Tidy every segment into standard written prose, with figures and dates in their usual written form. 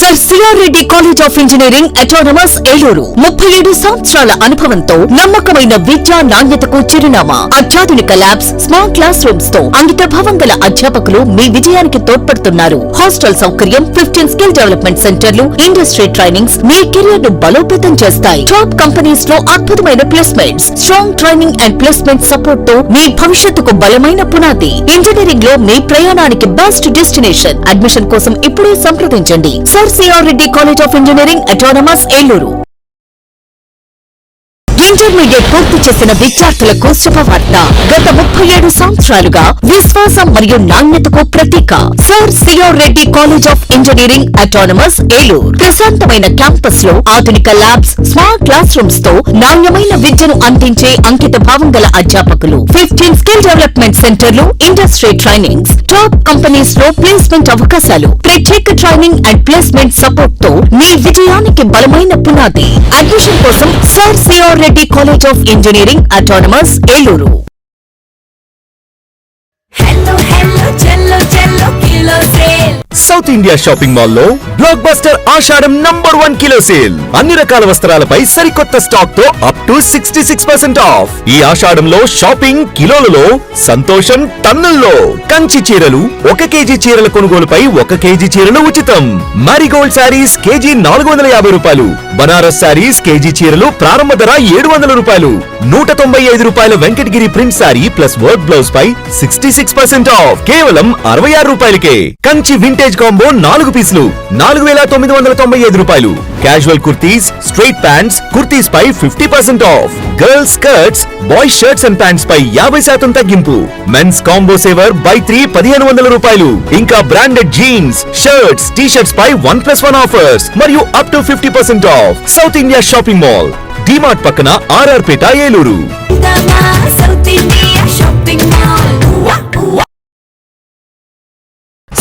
Sir CR Reddy college of engineering autonomous Eluru 37 సంవత్సరాల అనుభవంతో నమ్మకమైన విద్యా నాణ్యతకు చిరునామా. అత్యాధునిక ల్యాబ్స్, స్మార్ట్ క్లాస్ రూమ్స్ తో అంకితభావం గల అధ్యాపకులు మీ విజయానికి తోడ్పడుతున్నారు. హాస్టల్ సౌకర్యం, 15 స్కిల్ డెవలప్మెంట్ సెంటర్లు, ఇండస్ట్రీ ట్రైనింగ్స్ మీ కెరియర్ ను బలోపేతం చేస్తాయి. టాప్ కంపెనీస్ లో అద్భుతమైన placements, strong training and placement support తో మీ భవిష్యత్తుకు బలమైన పునాది. ఇంజనీరింగ్ లో మీ ప్రయాణానికి బెస్ట్ డెస్టినేషన్. అడ్మిషన్ కోసం ఇప్పుడే సంప్రదించండి. Sir CR Reddy college of engineering autonomous Eluru. Intermediate పూర్తి చేసిన విద్యార్థులకు శుభవార్త. గత 37 సంవత్సరాలుగా విశ్వాసం మరియు నాణ్యతకు ప్రతీక sir CR Reddy college of engineering autonomous Eluru. ప్రశాంతమైన క్యాంపస్ లో ఆధునిక ల్యాబ్స్, స్మార్ట్ క్లాస్ రూమ్స్ తో నాణ్యమైన విద్యను అందించే అంకిత భావం గల అధ్యాపకులు, 15 స్కిల్ డెవలప్మెంట్ సెంటర్లు, ఇండస్ట్రీ ట్రైనింగ్స్, టాప్ కంపెనీస్ లో ప్లేస్మెంట్ అవకాశాలు, ప్రత్యేక ట్రైనింగ్ అండ్ ప్లేస్మెంట్ సపోర్ట్ తో మీ విజయానికి బలమైన పునాది. అడ్మిషన్ కోసం sir CR Reddy college of engineering autonomous Eluru. South India Shopping mall లో బ్లాక్ బస్టర్ ఆషాఢం #1 కిలో సేల్. అన్ని రకాల వస్త్రాలపై సరికొత్త స్టాక్ తో అప్ టు 66% ఆఫ్. ఈ ఆషాఢంలో షాపింగ్ కిలోలలో, సంతోషం టన్నుల్లో. కంచి చీరలు 1 కేజీ చీరల కొనుగోలుపై 1 కేజీ చీరలు ఉచితం. మారిగోల్డ్ శారీస్ కేజీ 450 రూపాయలు. బనారస్ శారీస్ కేజీ చీరలు ప్రారంభ ధర 700 రూపాయలు. 195 రూపాయల Venkatagiri print sari plus work blouse పై 66% ఆఫ్. కేవలం 66 రూపాయలకే. కంచి వింటేజ్ కాంబో 4 పీసులు 4995 రూపాయలు. Casual kurtis, straight pants, kurtis పై 50% off. Girls skirts, boys shirts and pants పై 50% తగ్గింపు. మెన్స్ కాంబో సేవర్ బై 3 1500 రూపాయలు. ఇంకా branded jeans, shirts, T shirts పై 1+1 ఆఫర్స్ మరియు up to 50% off. South India Shopping Mall, DMart పక్కన RR Peta Eluru.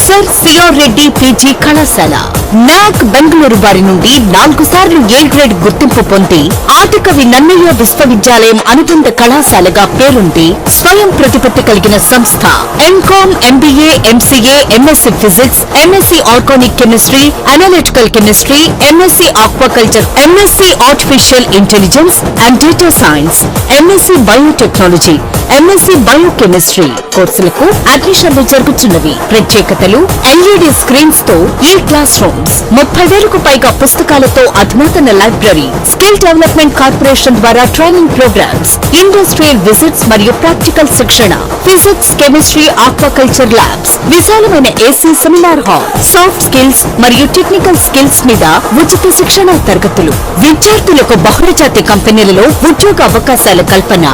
Sir CR Reddy PG కళాశాల NAAC Bengaluru వారి నుండి 4 సార్లు ఏ గ్రేడ్ గుర్తింపు పొంది ఆదికవి నన్నయ్య విశ్వవిద్యాలయం అనుబంధ కళాశాలగా పేరుంది. స్వయం ప్రతిపత్తి కలిగిన సంస్థ. MCom, MBA, MCA, MSc physics, MSc organic chemistry, analytical chemistry, MSc aquaculture, MSc artificial intelligence and data science, MSc biotechnology, MSc biochemistry కోర్సులకు అడ్మిషన్లు జరుగుతున్నవి. ప్రత్యేకతలు: ఎల్ఈడి స్క్రీన్స్ తో ఈ క్లాస్ రూమ్స్, 30,000కు పైగా పుస్తకాలతో అధునాతన లైబ్రరీ, స్కిల్ డెవలప్మెంట్ కార్పొరేషన్ ద్వారా ట్రైనింగ్ ప్రోగ్రామ్స్, ఇండస్ట్రియల్ విజిట్స్ మరియు ప్రాక్టికల్ శిక్షణ, ఫిజిక్స్, కెమిస్ట్రీ, ఆక్వాకల్చర్ ల్యాబ్స్, విశాలమైన AC seminar hall, soft skills మరియు టెక్నికల్ స్కిల్స్ మీద ఉచిత శిక్షణ తరగతులు, విద్యార్థులకు బహుళజాతి కంపెనీలలో ఉద్యోగ అవకాశాల కల్పన,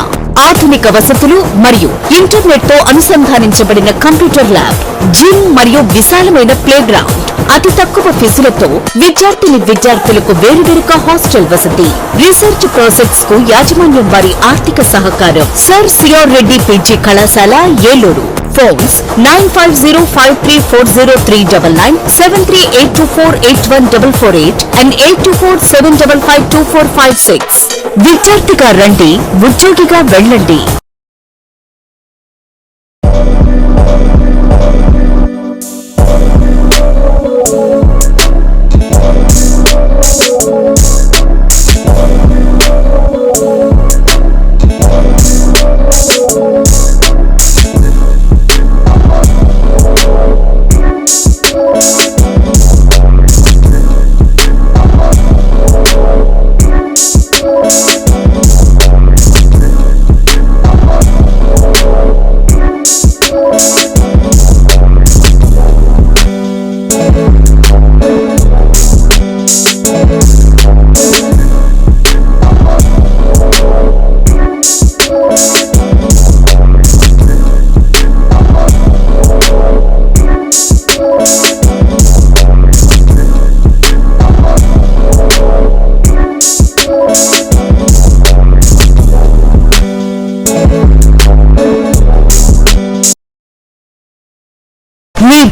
ఆధునిక వసతులు మరియు ఇంటర్నెట్ తో అనుసంధానించబడిన కంప్యూటర్ ల్యాబ్, జిమ్ మరియు విశాలమైన ప్లే గ్రౌండ్. అతి తక్కువ ఫీజులతో విద్యార్థులకు వేరువేరుగా హాస్టల్ వసతి. రీసెర్చ్ ప్రాజెక్ట్స్ కు యాజమాన్యం వారి ఆర్థిక సహకారం. సర్ సిఆర్ రెడ్డి పీజీ కళాశాల ఏలూరు. Phones 9505340399, 7382481448 and 8247552456. విద్యార్థిగా రండి, ఉద్యోగిగా వెళ్ళండి.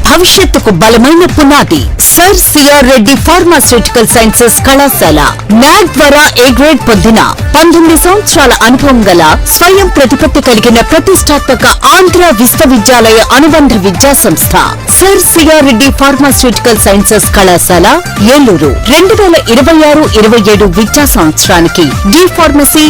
భవిష్యత్తుకు బలమైన పునాది. Sir CR Reddy pharmaceutical sciences కళాశాల నాక్ ద్వారా ఏ గ్రేడ్ పొందిన 19 సంవత్సరాల అనుభవం గల స్వయం ప్రతిపత్తి కలిగిన ప్రతిష్టాత్మక ఆంధ్ర విశ్వవిద్యాలయ అనుబంధ విద్యా సంస్థ sir CR Reddy pharmaceutical sciences కళాశాల ఏలూరు. 2026-27 విద్యా సంవత్సరానికి D pharmacy,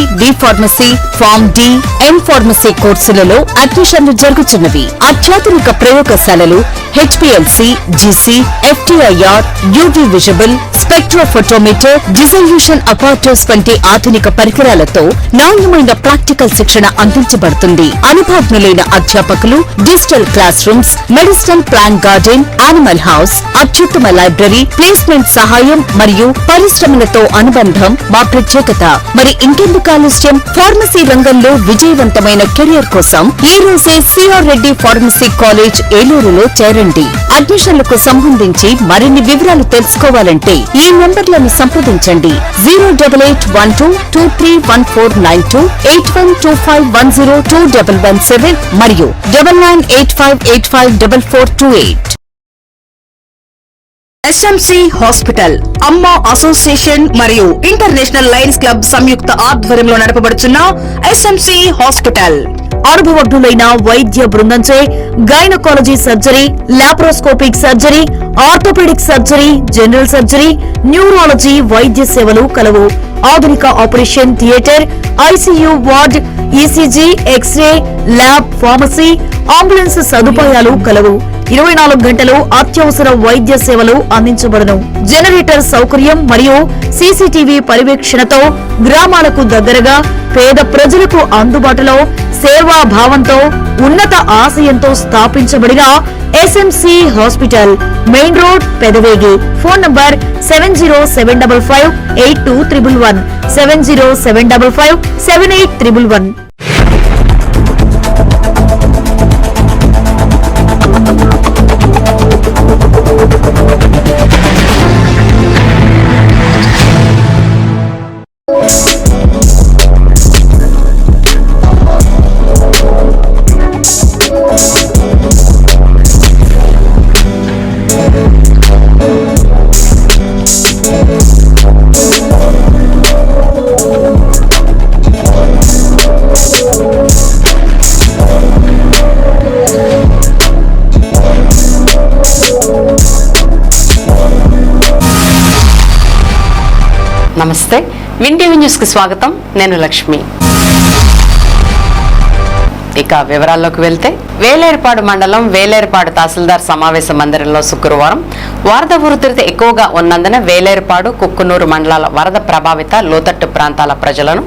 pharm D, M pharmacy కోర్సులలో అడ్మిషన్లు జరుగుతున్నవి. అత్యాధునిక ప్రయోగశాలలు, HPLC, GC, FTIR, UV visible, spectrophotometer, dissolution apparatus వంటి ఆధునిక పరికరాలతో నాణ్యమైన ప్రాక్టికల్ శిక్షణ అందించబడుతుంది. అనుభవజ్ఞులైన అధ్యాపకులు, digital class rooms, medicinal plant garden, animal house, అత్యుత్తమ లైబ్రరీ, ప్లేస్మెంట్ సహాయం మరియు పరిశ్రమలతో అనుబంధం మా ప్రత్యేకత. మరి ఇంకెందుకు ఆలస్యం? ఫార్మసీ రంగంలో విజయవంతమైన కెరియర్ కోసం ఈ రోజే సిఆర్ రెడ్డి ఫార్మసీ కాలేజ్ ఏలూరులో చేరండి. అడ్మిషన్లకు సంబంధించి మరిన్ని వివరాలు తెలుసుకోవాలంటే ఈ నంబర్లను సంప్రదించండి. 08812231492, 8125102117 మరియు 9985854428. ఎస్ఎంసి హాస్పిటల్ అమ్మ అసోసియేషన్ మరియు ఇంటర్నేషనల్ లయన్స్ క్లబ్ సంయుక్త ఆధ్వర్యంలో నడపబడుతున్న ఎస్ఎంసి హాస్పిటల్ అనుభవజ్ఞులైన వైద్య బృందంచే gynaecology surgery, laparoscopic surgery, orthopaedic surgery, general surgery, neurology వైద్య సేవలు కలవు. ఆధునిక operation theatre, ICU ward, ECG, X ray, lab, pharmacy, ambulance సదుపాయాలు కలవు. 24 గంటలు అత్యవసర వైద్య సేవలు అందించబడును. జనరేటర్ సౌకర్యం మరియు సీసీటీవీ పర్యవేక్షణతో గ్రామాలకు దగ్గరగా పేద ప్రజలకు అందుబాటులో సేవా భావంతో ఉన్నత ఆశయంతో స్థాపించబడిన SMC hospital, main road, Pedavegi. Phone number 7075582111, 70755811. నమస్తే, విన్ టీవీ న్యూస్ కి స్వాగతం. నేను లక్ష్మి. ఇక వివరాల్లోకి వెళ్తే, వేలేరుపాడు మండలం వేలేరుపాడు తహసీల్దార్ సమావేశ మందిరంలో శుక్రవారం వరద ఉధృతి ఎక్కువగా ఉన్నందున వేలేరుపాడు, కుక్కునూరు మండలాల వరద ప్రభావిత లోతట్టు ప్రాంతాల ప్రజలను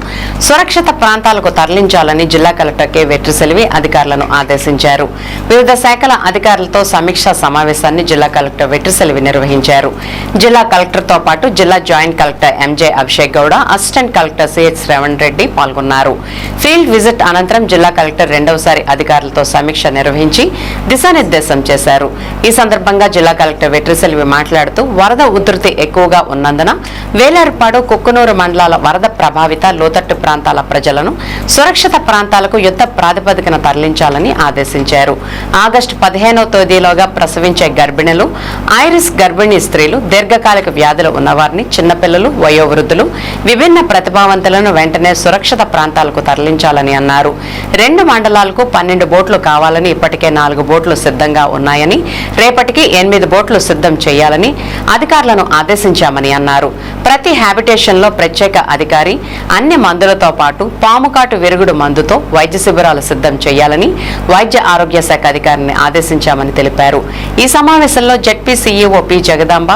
సురక్షిత ప్రాంతాలకు తరలించాలని జిల్లా కలెక్టర్ కె వెట్రిసెల్వి అధికారులను ఆదేశించారు. వివిధ శాఖల అధికారులతో సమీక్షా సమావేశాన్ని జిల్లా కలెక్టర్ వెట్రిసెల్వి నిర్వహించారు. జిల్లా కలెక్టర్తో పాటు జిల్లా joint collector MJ Abhishek Gowda, assistant collector CH Shravan Reddy పాల్గొన్నారు. ఫీల్డ్ విజిట్ అనంతరం జిల్లా కలెక్టర్ రెండవసారి అధికారులతో సమీక్ష నిర్వహించి దిశానిర్దేశం చేశారు. ఈ సందర్భంగా జిల్లా కలెక్టర్ వెట్రిసెల్వి మాట్లాడుతూ వరద ఉధృతి ఎక్కువగా ఉన్నందున వేలేరుపాడు, కుక్కునూరు మండలాల వరద ప్రభావిత లోతట్టు ప్రాంతాల ప్రజలను సురక్షిత ప్రాంతాలకు యుద్ధ ప్రాతిపదికన తరలించాలని ఆదేశించారు. ఆగస్టు 15వ తేదీలోగా ప్రసవించే గర్భిణులు, ఐరిస్ గర్భిణీ స్త్రీలు, దీర్ఘకాలిక వ్యాధులు ఉన్నవారిని, చిన్నపిల్లలు, వయోవృద్ధులు, విభిన్న ప్రతిభావంతులను వెంటనే సురక్షిత ప్రాంతాలకు తరలించాలని అన్నారు. 2 మండలాలకు 12 బోట్లు కావాలని ఇప్పటికే 4 బోట్లు సిద్ధంగా ఉన్నాయని, రేపటికి 8 బోట్లు సిద్ధం చేయాలని అధికారులను ఆదేశించామని అన్నారు. ప్రతి హ్యాబిటేషన్ లో ప్రత్యేక అధికారి అన్ని మందులతో పాటు పాముకాటు విరుగుడు మందుతో వైద్య శిబిరాలు సిద్ధం చేయాలని వైద్య ఆరోగ్య శాఖ అధికారిని ఆదేశించామని తెలిపారు. ఈ సమావేశంలో ZP CEO P Jagadamba,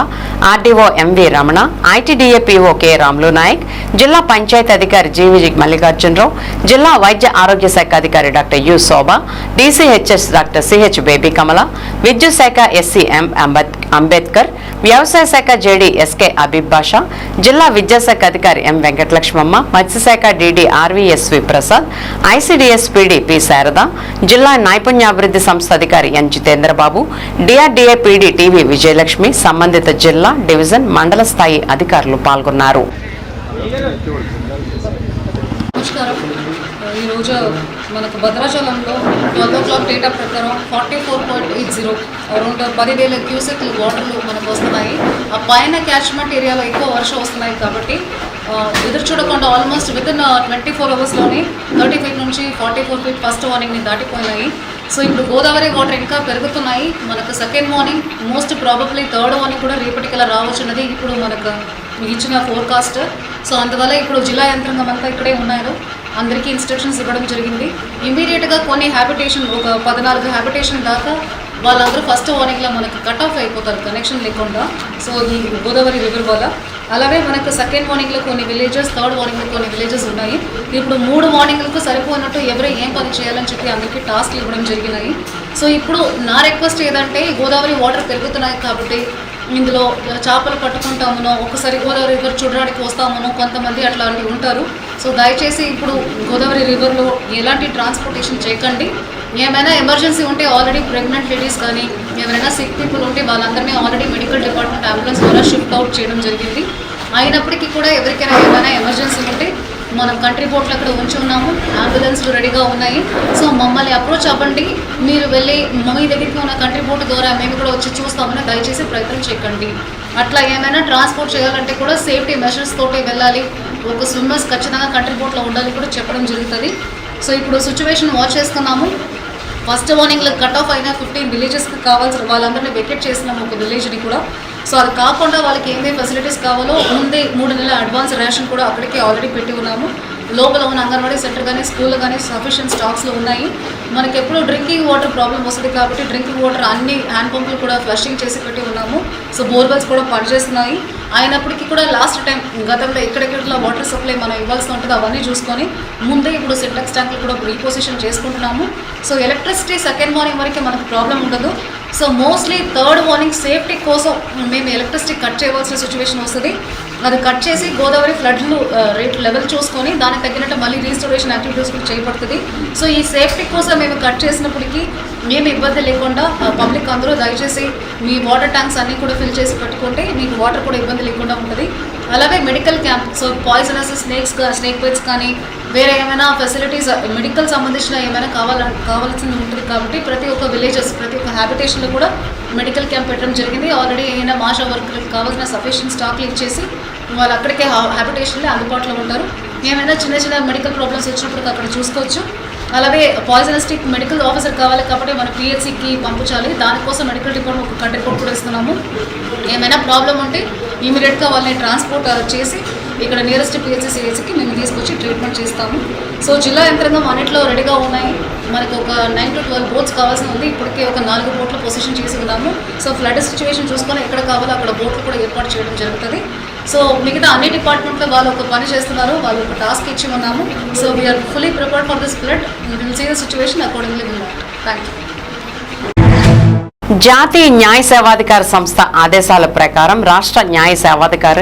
RDO MV Ramana, ITDA PO K Ramulu Naik, జిల్లా పంచాయతీ అధికారి జీవి మల్లికార్జునరావు, జిల్లా వైద్య ఆరోగ్య శాఖ అధికారి doctor U Shobha, DCHS doctor CH Baby Kamala, విద్యుత్ శాఖ ఎస్సీ ఎం అంబేద్కర్, వ్యవసాయ శాఖ జేడీ ఎస్కే అబీబ్ బాషా, జిల్లా విద్యాశాఖ అధికారి ఎం వెంకటలక్ష్మమ్మ, మత్స్యశాఖ DD RVSV Prasad, ICDS PD P Sarada, జిల్లా నైపుణ్యాభివృద్ధి సంస్థ అధికారి N Jitendrababu, DRDA PD TV Vijayalakshmi, సంబంధిత జిల్లా, డివిజన్, మండల స్థాయి అధికారులు పాల్గొన్నారు. నమస్కారం. ఈరోజు మనకు భద్రాచలంలో 12 o'clock డేటా ప్రకారం 44.80 అరౌండ్ 10,000 క్యూసెక్లు వాటర్లు మనకు వస్తున్నాయి. ఆ పైన క్యాచ్మెంట్ ఏరియాలో ఎక్కువ వర్షం వస్తున్నాయి కాబట్టి ఎదురు చూడకుండా ఆల్మోస్ట్ వితిన్ 24 అవర్స్లోనే 35 నుంచి 44 ఫీట్ ఫస్ట్ వార్నింగ్ని దాటిపోయినాయి. సో ఇప్పుడు గోదావరి వాటర్ ఇంకా పెరుగుతున్నాయి. మనకు second morning most probably third warning కూడా రేపటికలా రావచ్చున్నది ఇప్పుడు మనకు ఇచ్చిన ఫోర్కాస్ట్. సో అందువల్ల ఇప్పుడు జిల్లా యంత్రాంగం అంతా ఇక్కడే ఉన్నారు, అందరికీ ఇన్స్ట్రక్షన్స్ ఇవ్వడం జరిగింది. ఇమీడియట్గా కొన్ని హ్యాబిటేషన్ ఒక 14 హ్యాబిటేషన్ దాకా వాళ్ళందరూ ఫస్ట్ వార్నింగ్లో మనకు కట్ ఆఫ్ అయిపోతారు కనెక్షన్ లేకుండా. సో ఈ గోదావరి రివర్ వల్ల అలాగే మనకు సెకండ్ వార్నింగ్లో కొన్ని విలేజెస్, థర్డ్ వార్నింగ్లో కొన్ని విలేజెస్ ఉన్నాయి. ఇప్పుడు 3 వార్నింగ్లకు సరిపోయినట్టు ఎవరు ఏం పని చేయాలని చెప్పి అందరికీ టాస్క్లు ఇవ్వడం జరిగినాయి. సో ఇప్పుడు నా రిక్వెస్ట్ ఏదంటే గోదావరి వాటర్ పెరుగుతున్నాయి కాబట్టి ఇందులో చేపలు పట్టుకుంటామనో ఒకసారి గోదావరి రివర్ చూడడానికి వస్తామనో కొంతమంది అట్లాంటివి ఉంటారు. సో దయచేసి ఇప్పుడు గోదావరి రివర్లో ఎలాంటి ట్రాన్స్పోర్టేషన్ చేయకండి. ఏమైనా ఎమర్జెన్సీ ఉంటే ఆల్రెడీ ప్రెగ్నెంట్ లేడీస్ కానీ ఎవరైనా సిక్ పీపుల్ ఉంటే వాళ్ళందరినీ ఆల్రెడీ మెడికల్ డిపార్ట్మెంట్ అంబులెన్స్ ద్వారా షిఫ్ట్ అవుట్ చేయడం జరిగింది. అయినప్పటికీ కూడా ఎవరికైనా ఏమైనా ఎమర్జెన్సీ ఉంటే మనం కంట్రీ బోట్లు అక్కడ ఉంచి ఉన్నాము, అంబులెన్స్లు రెడీగా ఉన్నాయి. సో మమ్మల్ని అప్రోచ్ అవ్వండి, మీరు వెళ్ళి మీ దగ్గరికి ఉన్న కంట్రీ బోట్ ద్వారా మేము కూడా వచ్చి చూస్తామని దయచేసి ప్రయత్నం చేయకండి. అట్లా ఏమైనా ట్రాన్స్పోర్ట్ చేయాలంటే కూడా సేఫ్టీ మెషర్స్ తోటి వెళ్ళాలి. ఒక స్విమ్మర్స్ ఖచ్చితంగా కంట్రీ బోట్లో ఉండాలి కూడా చెప్పడం జరుగుతుంది. సో ఇప్పుడు సిచ్యువేషన్ వాచ్ చేస్తున్నాము. ఫస్ట్ వార్నింగ్లో కట్ ఆఫ్ అయిన 15 విలేజెస్కి కావాల్సిన వాళ్ళందరినీ వెకేట్ చేస్తున్నాము, ఒక విలేజ్ని కూడా. సో అది కాకుండా వాళ్ళకి ఏమేమి ఫెసిలిటీస్ కావాలో ముందే 3 నెలల అడ్వాన్స్ రేషన్ కూడా అక్కడికి ఆల్రెడీ పెట్టి ఉన్నాము. లోపల ఉన్న అంగన్వాడీ సెంటర్ కానీ స్కూల్ కానీ సఫిషియెంట్ స్టాక్స్లో ఉన్నాయి. మనకి ఎప్పుడు డ్రింకింగ్ వాటర్ ప్రాబ్లం వస్తుంది కాబట్టి డ్రింకింగ్ వాటర్ అన్ని హ్యాండ్ పంపులు కూడా ఫ్లషింగ్ చేసి పెట్టి ఉన్నాము. సో బోర్వెల్స్ కూడా పనిచేస్తున్నాయి. అయినప్పటికీ కూడా లాస్ట్ టైం గతంలో ఎక్కడెక్కడ వాటర్ సప్లై మనం ఇవ్వాల్సి ఉంటుంది అవన్నీ చూసుకొని ముందే ఇప్పుడు సింటెక్స్ ట్యాంకులు కూడా రీపొజిషన్ చేసుకుంటున్నాము. సో ఎలక్ట్రిసిటీ సెకండ్ మార్నింగ్ వరకు మనకు ప్రాబ్లం ఉండదు. So mostly third warning safety కోసం మేము ఎలక్ట్రిసిటీ కట్ చేయవలసిన సిచ్యువేషన్ వస్తుంది. అది కట్ చేసి గోదావరి ఫ్లడ్లు రేట్ లెవెల్ చూసుకొని దానికి తగ్గినట్టు మళ్ళీ రీస్టోరేషన్ యాక్టివిటీస్ కూడా చేయబడుతుంది. సో ఈ సేఫ్టీ కోసం మేము కట్ చేసినప్పటికీ మేము ఇబ్బంది లేకుండా పబ్లిక్ అందరూ దయచేసి మీ వాటర్ ట్యాంక్స్ అన్నీ కూడా ఫిల్ చేసి పెట్టుకుంటే మీకు వాటర్ కూడా ఇబ్బంది లేకుండా ఉంటుంది. అలాగే medical camp, so poisonous snake bytes కానీ వేరే ఏమైనా ఫెసిలిటీస్ మెడికల్ సంబంధించిన ఏమైనా కావాల్సింది ఉంటుంది కాబట్టి ప్రతి ఒక్క విలేజెస్ ప్రతి ఒక్క హ్యాబిటేషన్లో కూడా మెడికల్ క్యాంప్ పెట్టడం జరిగింది. ఆల్రెడీ ఏమైనా మాషా వర్కర్లకు కావాల్సిన సఫిషియెంట్ స్టాక్లు ఇచ్చేసి వాళ్ళు అక్కడికే హ్యాబిటేషన్లో అందుబాటులో ఉంటారు. ఏమైనా చిన్న చిన్న మెడికల్ ప్రాబ్లమ్స్ వచ్చినప్పుడు అక్కడ చూసుకోవచ్చు. అలాగే పాయిజనస్టిక్ మెడికల్ ఆఫీసర్ కావాలి కాబట్టి మన పిహెచ్సికి పంపించాలి. దానికోసం మెడికల్ డిపార్ట్మెంట్ ఒక రిపోర్ట్ కూడా ఇస్తున్నాము. ఏమైనా ప్రాబ్లం ఉంటే ఇమీడియట్గా వాళ్ళని ట్రాన్స్పోర్ట్ చేసి ఇక్కడ నియరెస్ట్ పిహెచ్సి సిహెచ్సికి మేము తీసుకొచ్చి ట్రీట్మెంట్ చేస్తాము. సో జిల్లా యంత్రాంగం అన్నింటిలో రెడీగా ఉన్నాయి. మనకు ఒక 9 to 12 బోట్స్ కావాల్సి ఉంది. ఇప్పటికే ఒక 4 బోట్లు పొజిషన్ చేసి ఉన్నాము. సో ఫ్లడ్ సిచ్యువేషన్ చూసుకొని ఎక్కడ కావాలో అక్కడ బోట్లు కూడా ఏర్పాటు చేయడం జరుగుతుంది. సో మిగతా అన్ని డిపార్ట్మెంట్లో వాళ్ళు ఒక పని చేస్తున్నారు, వాళ్ళు ఒక టాస్క్ ఇచ్చి ఉన్నాము. So we're fully prepared for this flood. Will see the situation accordingly will act. Thank you. జాతీయ న్యాయ సేవాధికార సంస్థ ఆదేశాల ప్రకారం రాష్ట్ర న్యాయ సేవాధికార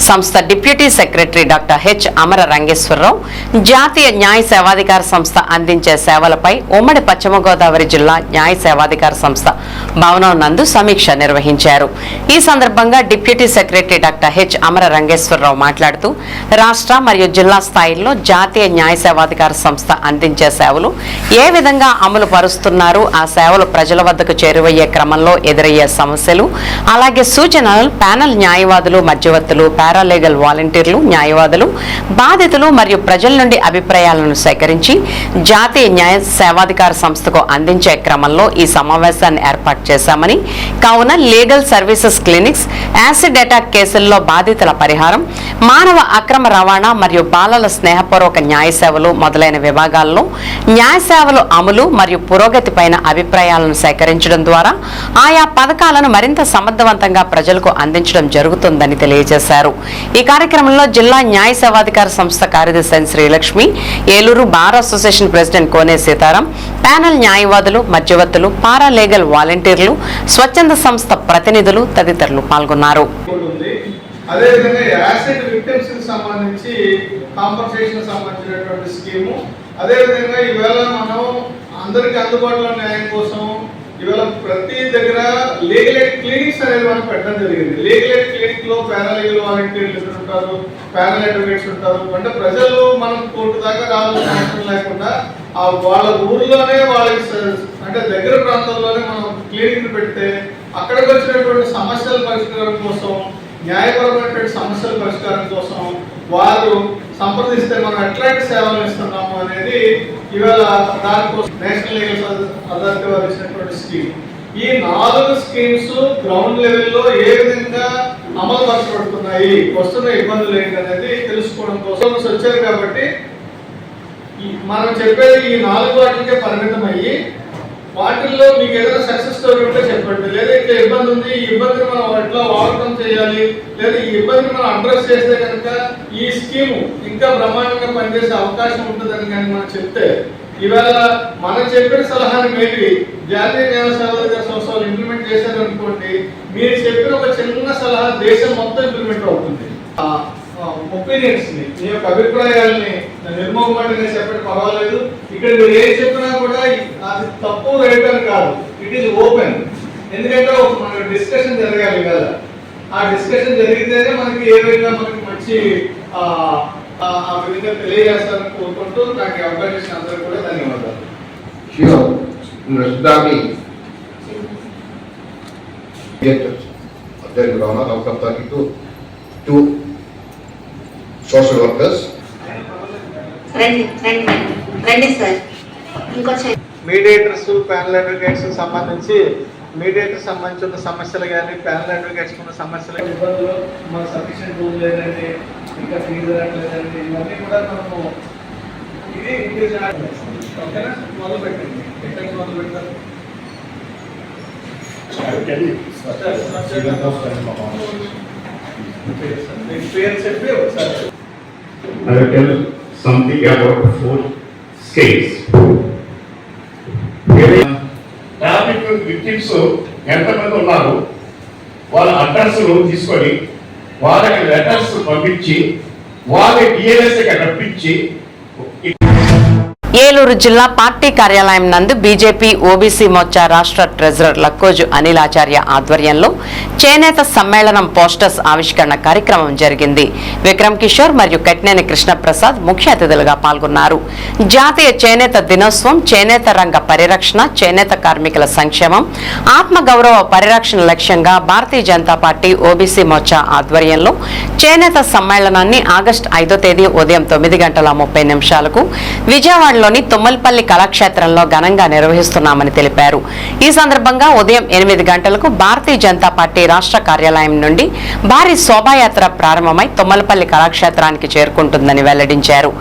సంస్థ డిప్యూటీ సెక్రటరీ డాక్టర్ హెచ్ అమర రంగేశ్వరరావు జాతీయ న్యాయ సేవాధికార సంస్థ అందించే సేవలపై ఉమ్మడి పశ్చిమ గోదావరి జిల్లా న్యాయ సేవాధికార సంస్థ భవనం నందు సమీక్ష నిర్వహించారు. ఈ సందర్భంగా డిప్యూటీ సెక్రటరీ డాక్టర్ హెచ్ అమర రంగేశ్వరరావు మాట్లాడుతూ రాష్ట్ర మరియు జిల్లా స్థాయిలో జాతీయ న్యాయ సేవాధికార సంస్థ అందించే సేవలు ఏ విధంగా అమలు పరుస్తున్నారు, ఆ సేవలు ప్రజల వద్దకు చేరువయ్యే క్రమంలో ఎదురయ్యే సమస్యలు, అలాగే సూచనలు ప్యానెల్ న్యాయవాదులు, మధ్యవర్తులు, పారాలీగల్ వాలంటీర్లు, న్యాయవాదులు, బాధితులు మరియు ప్రజల నుండి అభిప్రాయాలను సేకరించి జాతీయ న్యాయ సేవాధికార సంస్థకు అందించే క్రమంలో ఈ సమావేశాన్ని ఏర్పాటు చేశామని, కావున legal services clinics, acid attack కేసుల్లో బాధితుల పరిహారం, మానవ అక్రమ రవాణా మరియు బాలల స్నేహపూర్వక న్యాయ సేవలు మొదలైన విభాగాల్లో న్యాయ సేవలు అమలు మరియు పురోగతిపైన అభిప్రాయాలను సేకరించడం ద్వారా ఆయా పథకాలను మరింత సమర్థవంతంగా ప్రజలకు అందించడం జరుగుతుందని తెలియజేశారు. ఈ కార్యక్రమంలో జిల్లా న్యాయ సేవాధికార సంస్థ కార్యదర్శి Srilakshmi, Eluru bar association president Kone Sitaram, panel న్యాయవాదులు, మధ్యవర్తులు, పారాలీగల్ వాలంటీర్లు, స్వచ్ఛంద సంస్థ ప్రతినిధులు తదితరులు పాల్గొన్నారు. అదేవిధంగా యాసిడ్ విక్టిమ్స్ కి సంబంధించి కాంపన్సేషన్ సంబంధించినటువంటి స్కీము, అదేవిధంగా ఈవేళ మనం అందరికి అందుబాటులో న్యాయం కోసం ఇవాళ ప్రతి దగ్గర లీగల్ ఎయిడ్ క్లినిక్స్ అనేది మనం పెట్టడం జరిగింది. లీగల్ ఎయిడ్ క్లినిక్ లో పారాలీగల్ వాలంటీర్లు ఉంటారు, ప్యానల్ అడ్వకేట్స్ ఉంటారు. అంటే ప్రజలు మనం కోర్టు దాకా రావాల్సిన అవసరం లేకుండా వాళ్ళ ఊర్లోనే వాళ్ళకి అంటే దగ్గర ప్రాంతాల్లోనే మనం క్లినిక్ పెడితే అక్కడికి వచ్చినటువంటి సమస్యల పరిష్కారం కోసం, న్యాయపరమైనటువంటి సమస్యల పరిష్కారం కోసం వారు సంప్రదిస్తే మనం ఎట్లాంటి సేవలు ఇస్తున్నాము అనేది ఇవాళ దానికోసం నేషనల్ లీగల్ అథారిటీ వారు ఇచ్చినటువంటి స్కీమ్. ఈ 4 స్కీమ్స్ గ్రౌండ్ లెవెల్లో ఏ విధంగా అమలు పరచబడుతున్నాయి, వస్తున్న ఇబ్బందులు ఏంటి అనేది తెలుసుకోవడం కోసం వచ్చారు. కాబట్టి మనం చెప్పేది ఈ 4 వాటికే పరిమితం అయ్యి వాటిల్లో మీకు ఏదైనా సక్సెస్ స్టోరీ ఉంటే చెప్పండి, లేదా ఇంకా ఇబ్బంది ఉంది, ఈ ఇబ్బందిని మనం ఎట్లా ఓవర్కమ్ చేయాలి, లేదా ఈ ఇబ్బందిని మనం అడ్రస్ చేస్తే కనుక ఈ స్కీము ఇంకా బ్రహ్మాండంగా పనిచేసే అవకాశం ఉంటుందని కానీ మనం చెప్తే, ఇవాళ మనం చెప్పిన సలహాని మేబీ జాతీయ న్యాయ సేవాధికార సంస్థలు ఇంప్లిమెంట్ చేశారనుకోండి, మీరు చెప్పిన ఒక చిన్న సలహా దేశం మొత్తం ఇంప్లిమెంట్ అవుతుంది. ఒపీనియన్స్ ని, మీ యొక్క అభిప్రాయాలని నిర్మోహమాటంగా చెప్పడం పర్వాలేదు. ఇక్కడ మీరు ఏం చెప్పినా కూడా అది తప్పు రైట్ అని కాదు, ఇట్ ఈస్ ఓపెన్. ఎందుకంటే ఒక మన డిస్కషన్ జరగాలి కదా, ఆ డిస్కషన్ జరిగితేనే మనకి ఏ విధంగా మనకి మంచి ఆ విధంగా తెలియజేస్తారని కోరుకుంటూ నాకు అవకాశం ఇచ్చిన అందరికీ కూడా ధన్యవాదాలు. social workers. రండి సార్. ఇంకొంచెం మీడియేటర్స్, ప్యానల్ అడ్వకేట్స్ సంబంధించి మీడియేటర్ సంబంధించిన సమస్యలు కానీ, ప్యానల్ అడ్వకేట్స్ ఉన్న సమస్యలు, ఇబ్బందులు, మన సఫిషియెంట్ రూల్ లేదండి, ఇంకా ఫీజు రావట్లేదండి, ఇవన్నీ కూడా మనము ఇది ఇంక్రీజ్ ఓకేనా. మొదలు పెట్టండి, ఎక్కడికి మొదలు పెడతారు? పేరు చెప్పి ఒకసారి I will tell something about 4 scales. Traffic victims ఎంతమంది ఉన్నారు, వాళ్ళ అడ్రస్ తీసుకొని వాళ్ళకి లెటర్స్ పంపించి వాళ్ళకి డిఎల్ఎస్ రప్పించి ఏలూరు జిల్లా పార్టీ కార్యాలయం నందు బీజేపీ ఓబీసీ మోర్చా రాష్ట్ర ట్రెజరర్ లక్కోజు అనిలాచార్య ఆధ్వర్యంలో చేనేత సమ్మేళనం పోస్టర్స్ ఆవిష్కరణ కార్యక్రమం జరిగింది. విక్రమ్ కిషోర్ మరియు కట్నేని కృష్ణప్రసాద్ ముఖ్య అతిథులుగా పాల్గొన్నారు. జాతీయ చేనేత దినోత్సవం, చేనేత రంగ పరిరక్షణ, చేనేత కార్మికుల సంక్షేమం, ఆత్మగౌరవ పరిరక్షణ లక్ష్యంగా భారతీయ జనతా పార్టీ ఓబీసీ మోర్చా ఆధ్వర్యంలో చేనేత సమ్మేళనాన్ని ఆగస్టు 5వ తేదీ ఉదయం 9:30 విజయవాడలోని తుమ్మలపల్లి కళాక్షేత్రంలో ఘనంగా నిర్వహిస్తున్నామని తెలిపారు. ఈ సందర్భంగా ఉదయం 8 గంటలకు భారతీయ జనతా పార్టీ రాష్ట్ర కార్యాలయం నుండి భారీ శోభాయాత్ర ప్రారంభమై తుమ్మలపల్లి కళాక్షేత్రానికి చేరుకుంటుందని వెల్లడించారు.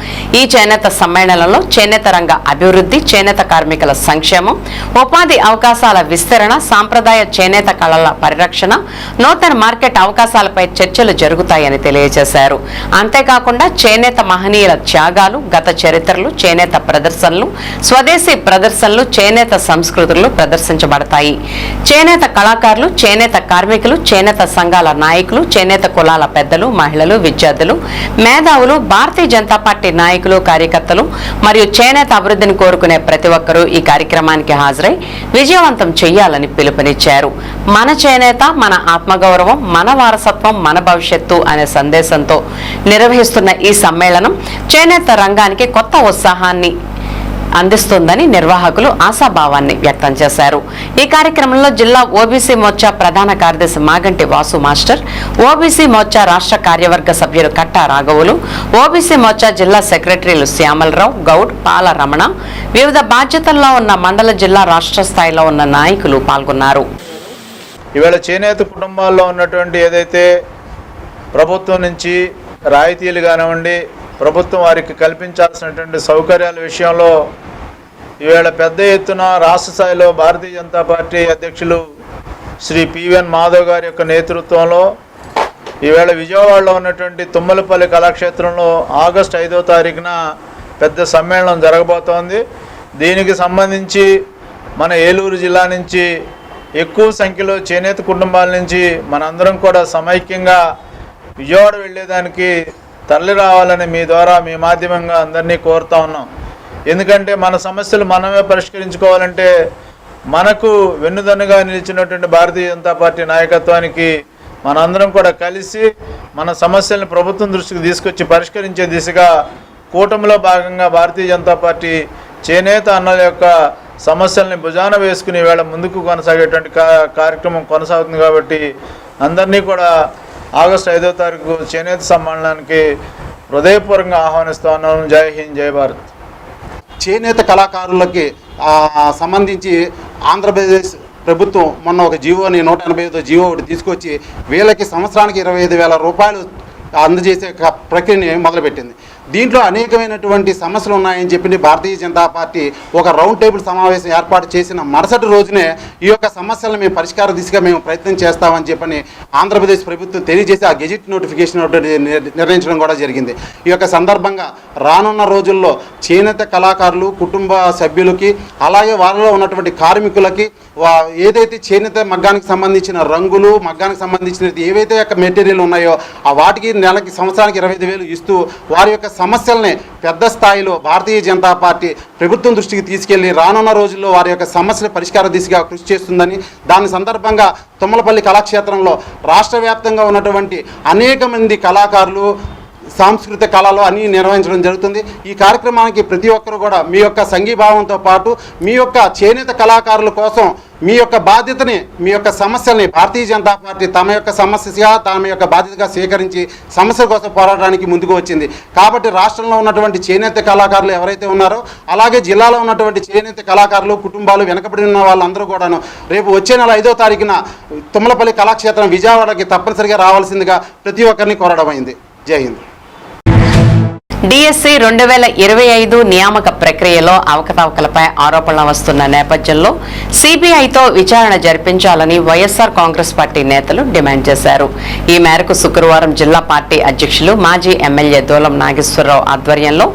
ఈ చేనేత సమ్మేళనంలో చేనేత రంగ అభివృద్ధి, చేనేత కార్మికుల సంక్షేమం, ఉపాధి అవకాశాల విస్తరణ, సాంప్రదాయ చేనేత కళల పరిరక్షణ, నూతన మార్కెట్ అవకాశాలపై చర్చలు జరుగుతాయని తెలియజేశారు. అంతేకాకుండా చేనేత మహనీయుల త్యాగాలు, గత చరిత్రలు, చేనేత ప్రదర్శనలు, స్వదేశీ ప్రదర్శనలు, చేనేత సంస్కృతులు ప్రదర్శించబడతాయి. చేనేత కళాకారులు, చేనేత కార్మికులు, చేనేత సంఘాల నాయకులు, చేనేత కులాల పెద్దలు, మహిళలు, విద్యార్థులు, మేధావులు, భారతీయ జనతా పార్టీ నాయకులు, కార్యకర్తలు మరియు చేనేత అభివృద్ధిని కోరుకునే ప్రతి ఒక్కరూ ఈ కార్యక్రమానికి హాజరై విజయవంతం చేయాలని పిలుపునిచ్చారు. మన చేనేత, మన ఆత్మగౌరవం, మన వారసత్వం, మన భవిష్యత్తు అనే సందేశంతో నిర్వహిస్తున్న ఈ సమ్మేళనం చేనేత రంగానికి కొత్త ఉత్సాహాన్ని అందిస్తుందని నిర్వాహకులు ఆశాభావాన్ని వ్యక్తం చేశారు. ఈ కార్యక్రమంలో జిల్లా ఓబీసీ మోర్చా ప్రధాన కార్యదర్శి మాగంటి వాసు మాస్టర్, ఓబీసీ మోర్చా రాష్ట్ర కార్యవర్గ సభ్యులు కట్టా రాఘవులు, ఓబీసీ మోర్చా జిల్లా సెక్రటరీలు శ్యామలరావు, గౌడ్, పాల రమణ, వివిధ బాధ్యతల్లో ఉన్న మండల, జిల్లా, రాష్ట్ర స్థాయిలో ఉన్న నాయకులు పాల్గొన్నారు. ఇవాళ చేనేత కుటుంబాల్లో ఉన్నటువంటి ఏదైతే ప్రభుత్వం నుంచి రాయితీలు కానివ్వండి, ప్రభుత్వం వారికి కల్పించాల్సినటువంటి సౌకర్యాల విషయంలో ఈవేళ పెద్ద ఎత్తున రాష్ట్ర స్థాయిలో భారతీయ జనతా పార్టీ అధ్యక్షులు శ్రీ పివిఎన్ మాధవ్ గారి యొక్క నేతృత్వంలో ఈవేళ విజయవాడలో ఉన్నటువంటి తుమ్మలపల్లి కళాక్షేత్రంలో ఆగస్టు 5వ తారీఖున పెద్ద సమ్మేళనం జరగబోతోంది. దీనికి సంబంధించి మన ఏలూరు జిల్లా నుంచి ఎక్కువ సంఖ్యలో చేనేత కుటుంబాల నుంచి మనందరం కూడా సమైక్యంగా విజయవాడ వెళ్ళేదానికి తరలి రావాలని మీ ద్వారా, మీ మాధ్యమంగా అందరినీ కోరుతా ఉన్నాం. ఎందుకంటే మన సమస్యలు మనమే పరిష్కరించుకోవాలంటే మనకు వెన్నుదన్నుగా నిలిచినటువంటి భారతీయ జనతా పార్టీ నాయకత్వానికి మనందరం కూడా కలిసి మన సమస్యలను ప్రభుత్వం దృష్టికి తీసుకొచ్చి పరిష్కరించే దిశగా కూటమిలో భాగంగా భారతీయ జనతా పార్టీ చేనేత అన్నల యొక్క సమస్యల్ని భుజాన వేసుకుని ఈవేళ ముందుకు కొనసాగేటువంటి కార్యక్రమం కొనసాగుతుంది. కాబట్టి అందరినీ కూడా ఆగస్టు 5వ తారీఖు చేనేత సమ్మేళనానికి హృదయపూర్వకంగా ఆహ్వానిస్తా ఉన్నాను. జై హింద్, జై భారత్. చేనేత కళాకారులకి సంబంధించి ఆంధ్రప్రదేశ్ ప్రభుత్వం మొన్న ఒక జీవోని 185తో జీవో ఒకటి తీసుకొచ్చి వీళ్ళకి సంవత్సరానికి 25,000 రూపాయలు అందజేసే ప్రక్రియని మొదలుపెట్టింది. దీంట్లో అనేకమైనటువంటి సమస్యలు ఉన్నాయని చెప్పి భారతీయ జనతా పార్టీ ఒక రౌండ్ టేబుల్ సమావేశం ఏర్పాటు చేసిన మరుసటి రోజునే ఈ యొక్క సమస్యలను మేము పరిష్కార దిశగా మేము ప్రయత్నం చేస్తామని చెప్పని ఆంధ్రప్రదేశ్ ప్రభుత్వం తెలియజేసి ఆ గెజిట్ నోటిఫికేషన్ నిర్ణయించడం కూడా జరిగింది. ఈ యొక్క సందర్భంగా రానున్న రోజుల్లో చేనేత కళాకారులు కుటుంబ సభ్యులకి అలాగే వారిలో ఉన్నటువంటి కార్మికులకి ఏదైతే చేనేత మగ్గానికి సంబంధించిన రంగులు మగ్గానికి సంబంధించిన ఏవైతే యొక్క మెటీరియల్ ఉన్నాయో ఆ వాటికి నెలకి సంవత్సరానికి 25,000 ఇస్తూ వారి యొక్క సమస్యల్ని పెద్ద స్థాయిలో భారతీయ జనతా పార్టీ ప్రభుత్వం దృష్టికి తీసుకెళ్లి రానున్న రోజుల్లో వారి యొక్క సమస్యల పరిష్కార దిశగా కృషి చేస్తుందని దాని సందర్భంగా తుమ్మలపల్లి కళాక్షేత్రంలో రాష్ట్ర వ్యాప్తంగా ఉన్నటువంటి అనేక మంది కళాకారులు సాంస్కృతిక కళలు అన్నీ నిర్వహించడం జరుగుతుంది. ఈ కార్యక్రమానికి ప్రతి ఒక్కరు కూడా మీ యొక్క సంఘీభావంతో పాటు మీ యొక్క చేనేత కళాకారుల కోసం మీ యొక్క బాధ్యతని మీ యొక్క సమస్యల్ని భారతీయ జనతా పార్టీ తమ యొక్క సమస్యగా తమ యొక్క బాధ్యతగా స్వీకరించి సమస్యల కోసం పోరాడడానికి ముందుకు వచ్చింది. కాబట్టి రాష్ట్రంలో ఉన్నటువంటి చేనేత కళాకారులు ఎవరైతే ఉన్నారో అలాగే జిల్లాలో ఉన్నటువంటి చేనేత కళాకారులు కుటుంబాలు వెనకబడి ఉన్న వాళ్ళందరూ కూడాను రేపు వచ్చే నెల 5వ తారీఖున తుమ్మలపల్లి కళాక్షేత్రం విజయవాడకి తప్పనిసరిగా రావాల్సిందిగా ప్రతి ఒక్కరిని కోరడమైంది. జై హింద్. డిఎస్సి 2025 నియామక ప్రక్రియలో అవకతవకలపై ఆరోపణలు వస్తున్న నేపథ్యంలో సిబిఐతో విచారణ జరిపించాలని వైఎస్ఆర్ కాంగ్రెస్ పార్టీ నేతలు డిమాండ్ చేశారు. ఈ మేరకు శుక్రవారం జిల్లా పార్టీ అధ్యక్షులు మాజీ ఎమ్మెల్యే దూలం నాగేశ్వరరావు ఆధ్వర్యంలో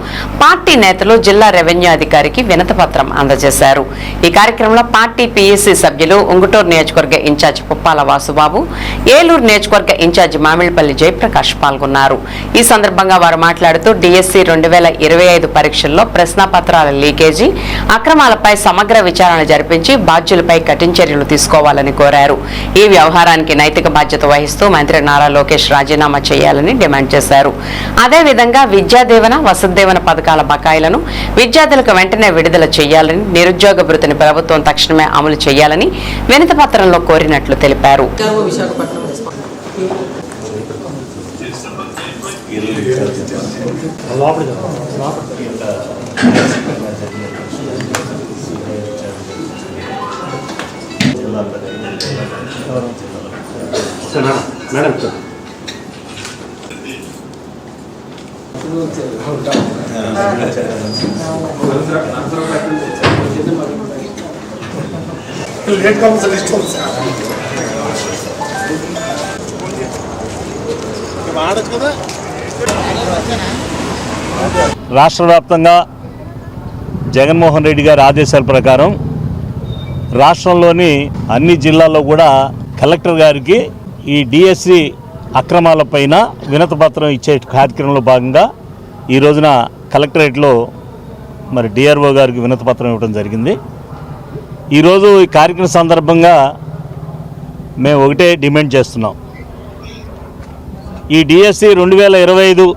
పార్టీ నేతలు జిల్లా రెవెన్యూ అధికారికి వినతిపత్రం అందజేశారు. ఈ కార్యక్రమంలో పార్టీ పీఎస్సీ సభ్యులు ఉంగుటూరు నియోజకవర్గ ఇన్ఛార్జ్ పుప్పాల వాసుబాబు, ఏలూరు నియోజకవర్గ ఇన్ఛార్జ్ మామిళ్లపల్లి జయప్రకాష్ పాల్గొన్నారు. ఈ సందర్భంగా వారు మాట్లాడుతూ డిఎస్సి 2025 పరీక్షల్లో ప్రశ్నపత్రాల లీకేజీ అక్రమాలపై సమగ్ర విచారణ జరిపించి బాధ్యులపై కఠిన చర్యలు తీసుకోవాలని కోరారు. ఈ వ్యవహారానికి నైతిక బాధ్యత వహిస్తూ మంత్రి నారా లోకేష్ రాజీనామా చేయాలని డిమాండ్ చేశారు. అదేవిధంగా విద్యాదీవెన, వసతిదీవెన పథకాల బకాయిలను విద్యార్థులకు వెంటనే విడుదల చేయాలని, నిరుద్యోగ భృతిని ప్రభుత్వం తక్షణమే అమలు చేయాలని వినతి పత్రంలో కోరినట్లు తెలిపారు. రాష్ట్ర వ్యాప్తంగా జగన్మోహన్ రెడ్డి గారి ఆదేశాల ప్రకారం రాష్ట్రంలోని అన్ని జిల్లాల్లో కూడా కలెక్టర్ గారికి ఈ డిఎస్సి అక్రమాలపైన వినతిపత్రం ఇచ్చే కార్యక్రమంలో భాగంగా ఈ రోజున కలెక్టరేట్లో మరి డిఆర్ఓ గారికి వినతిపత్రం ఇవ్వడం జరిగింది. ఈరోజు ఈ కార్యక్రమం సందర్భంగా మేము ఒకటే డిమాండ్ చేస్తున్నాం. ఈ డిఎస్సి 2025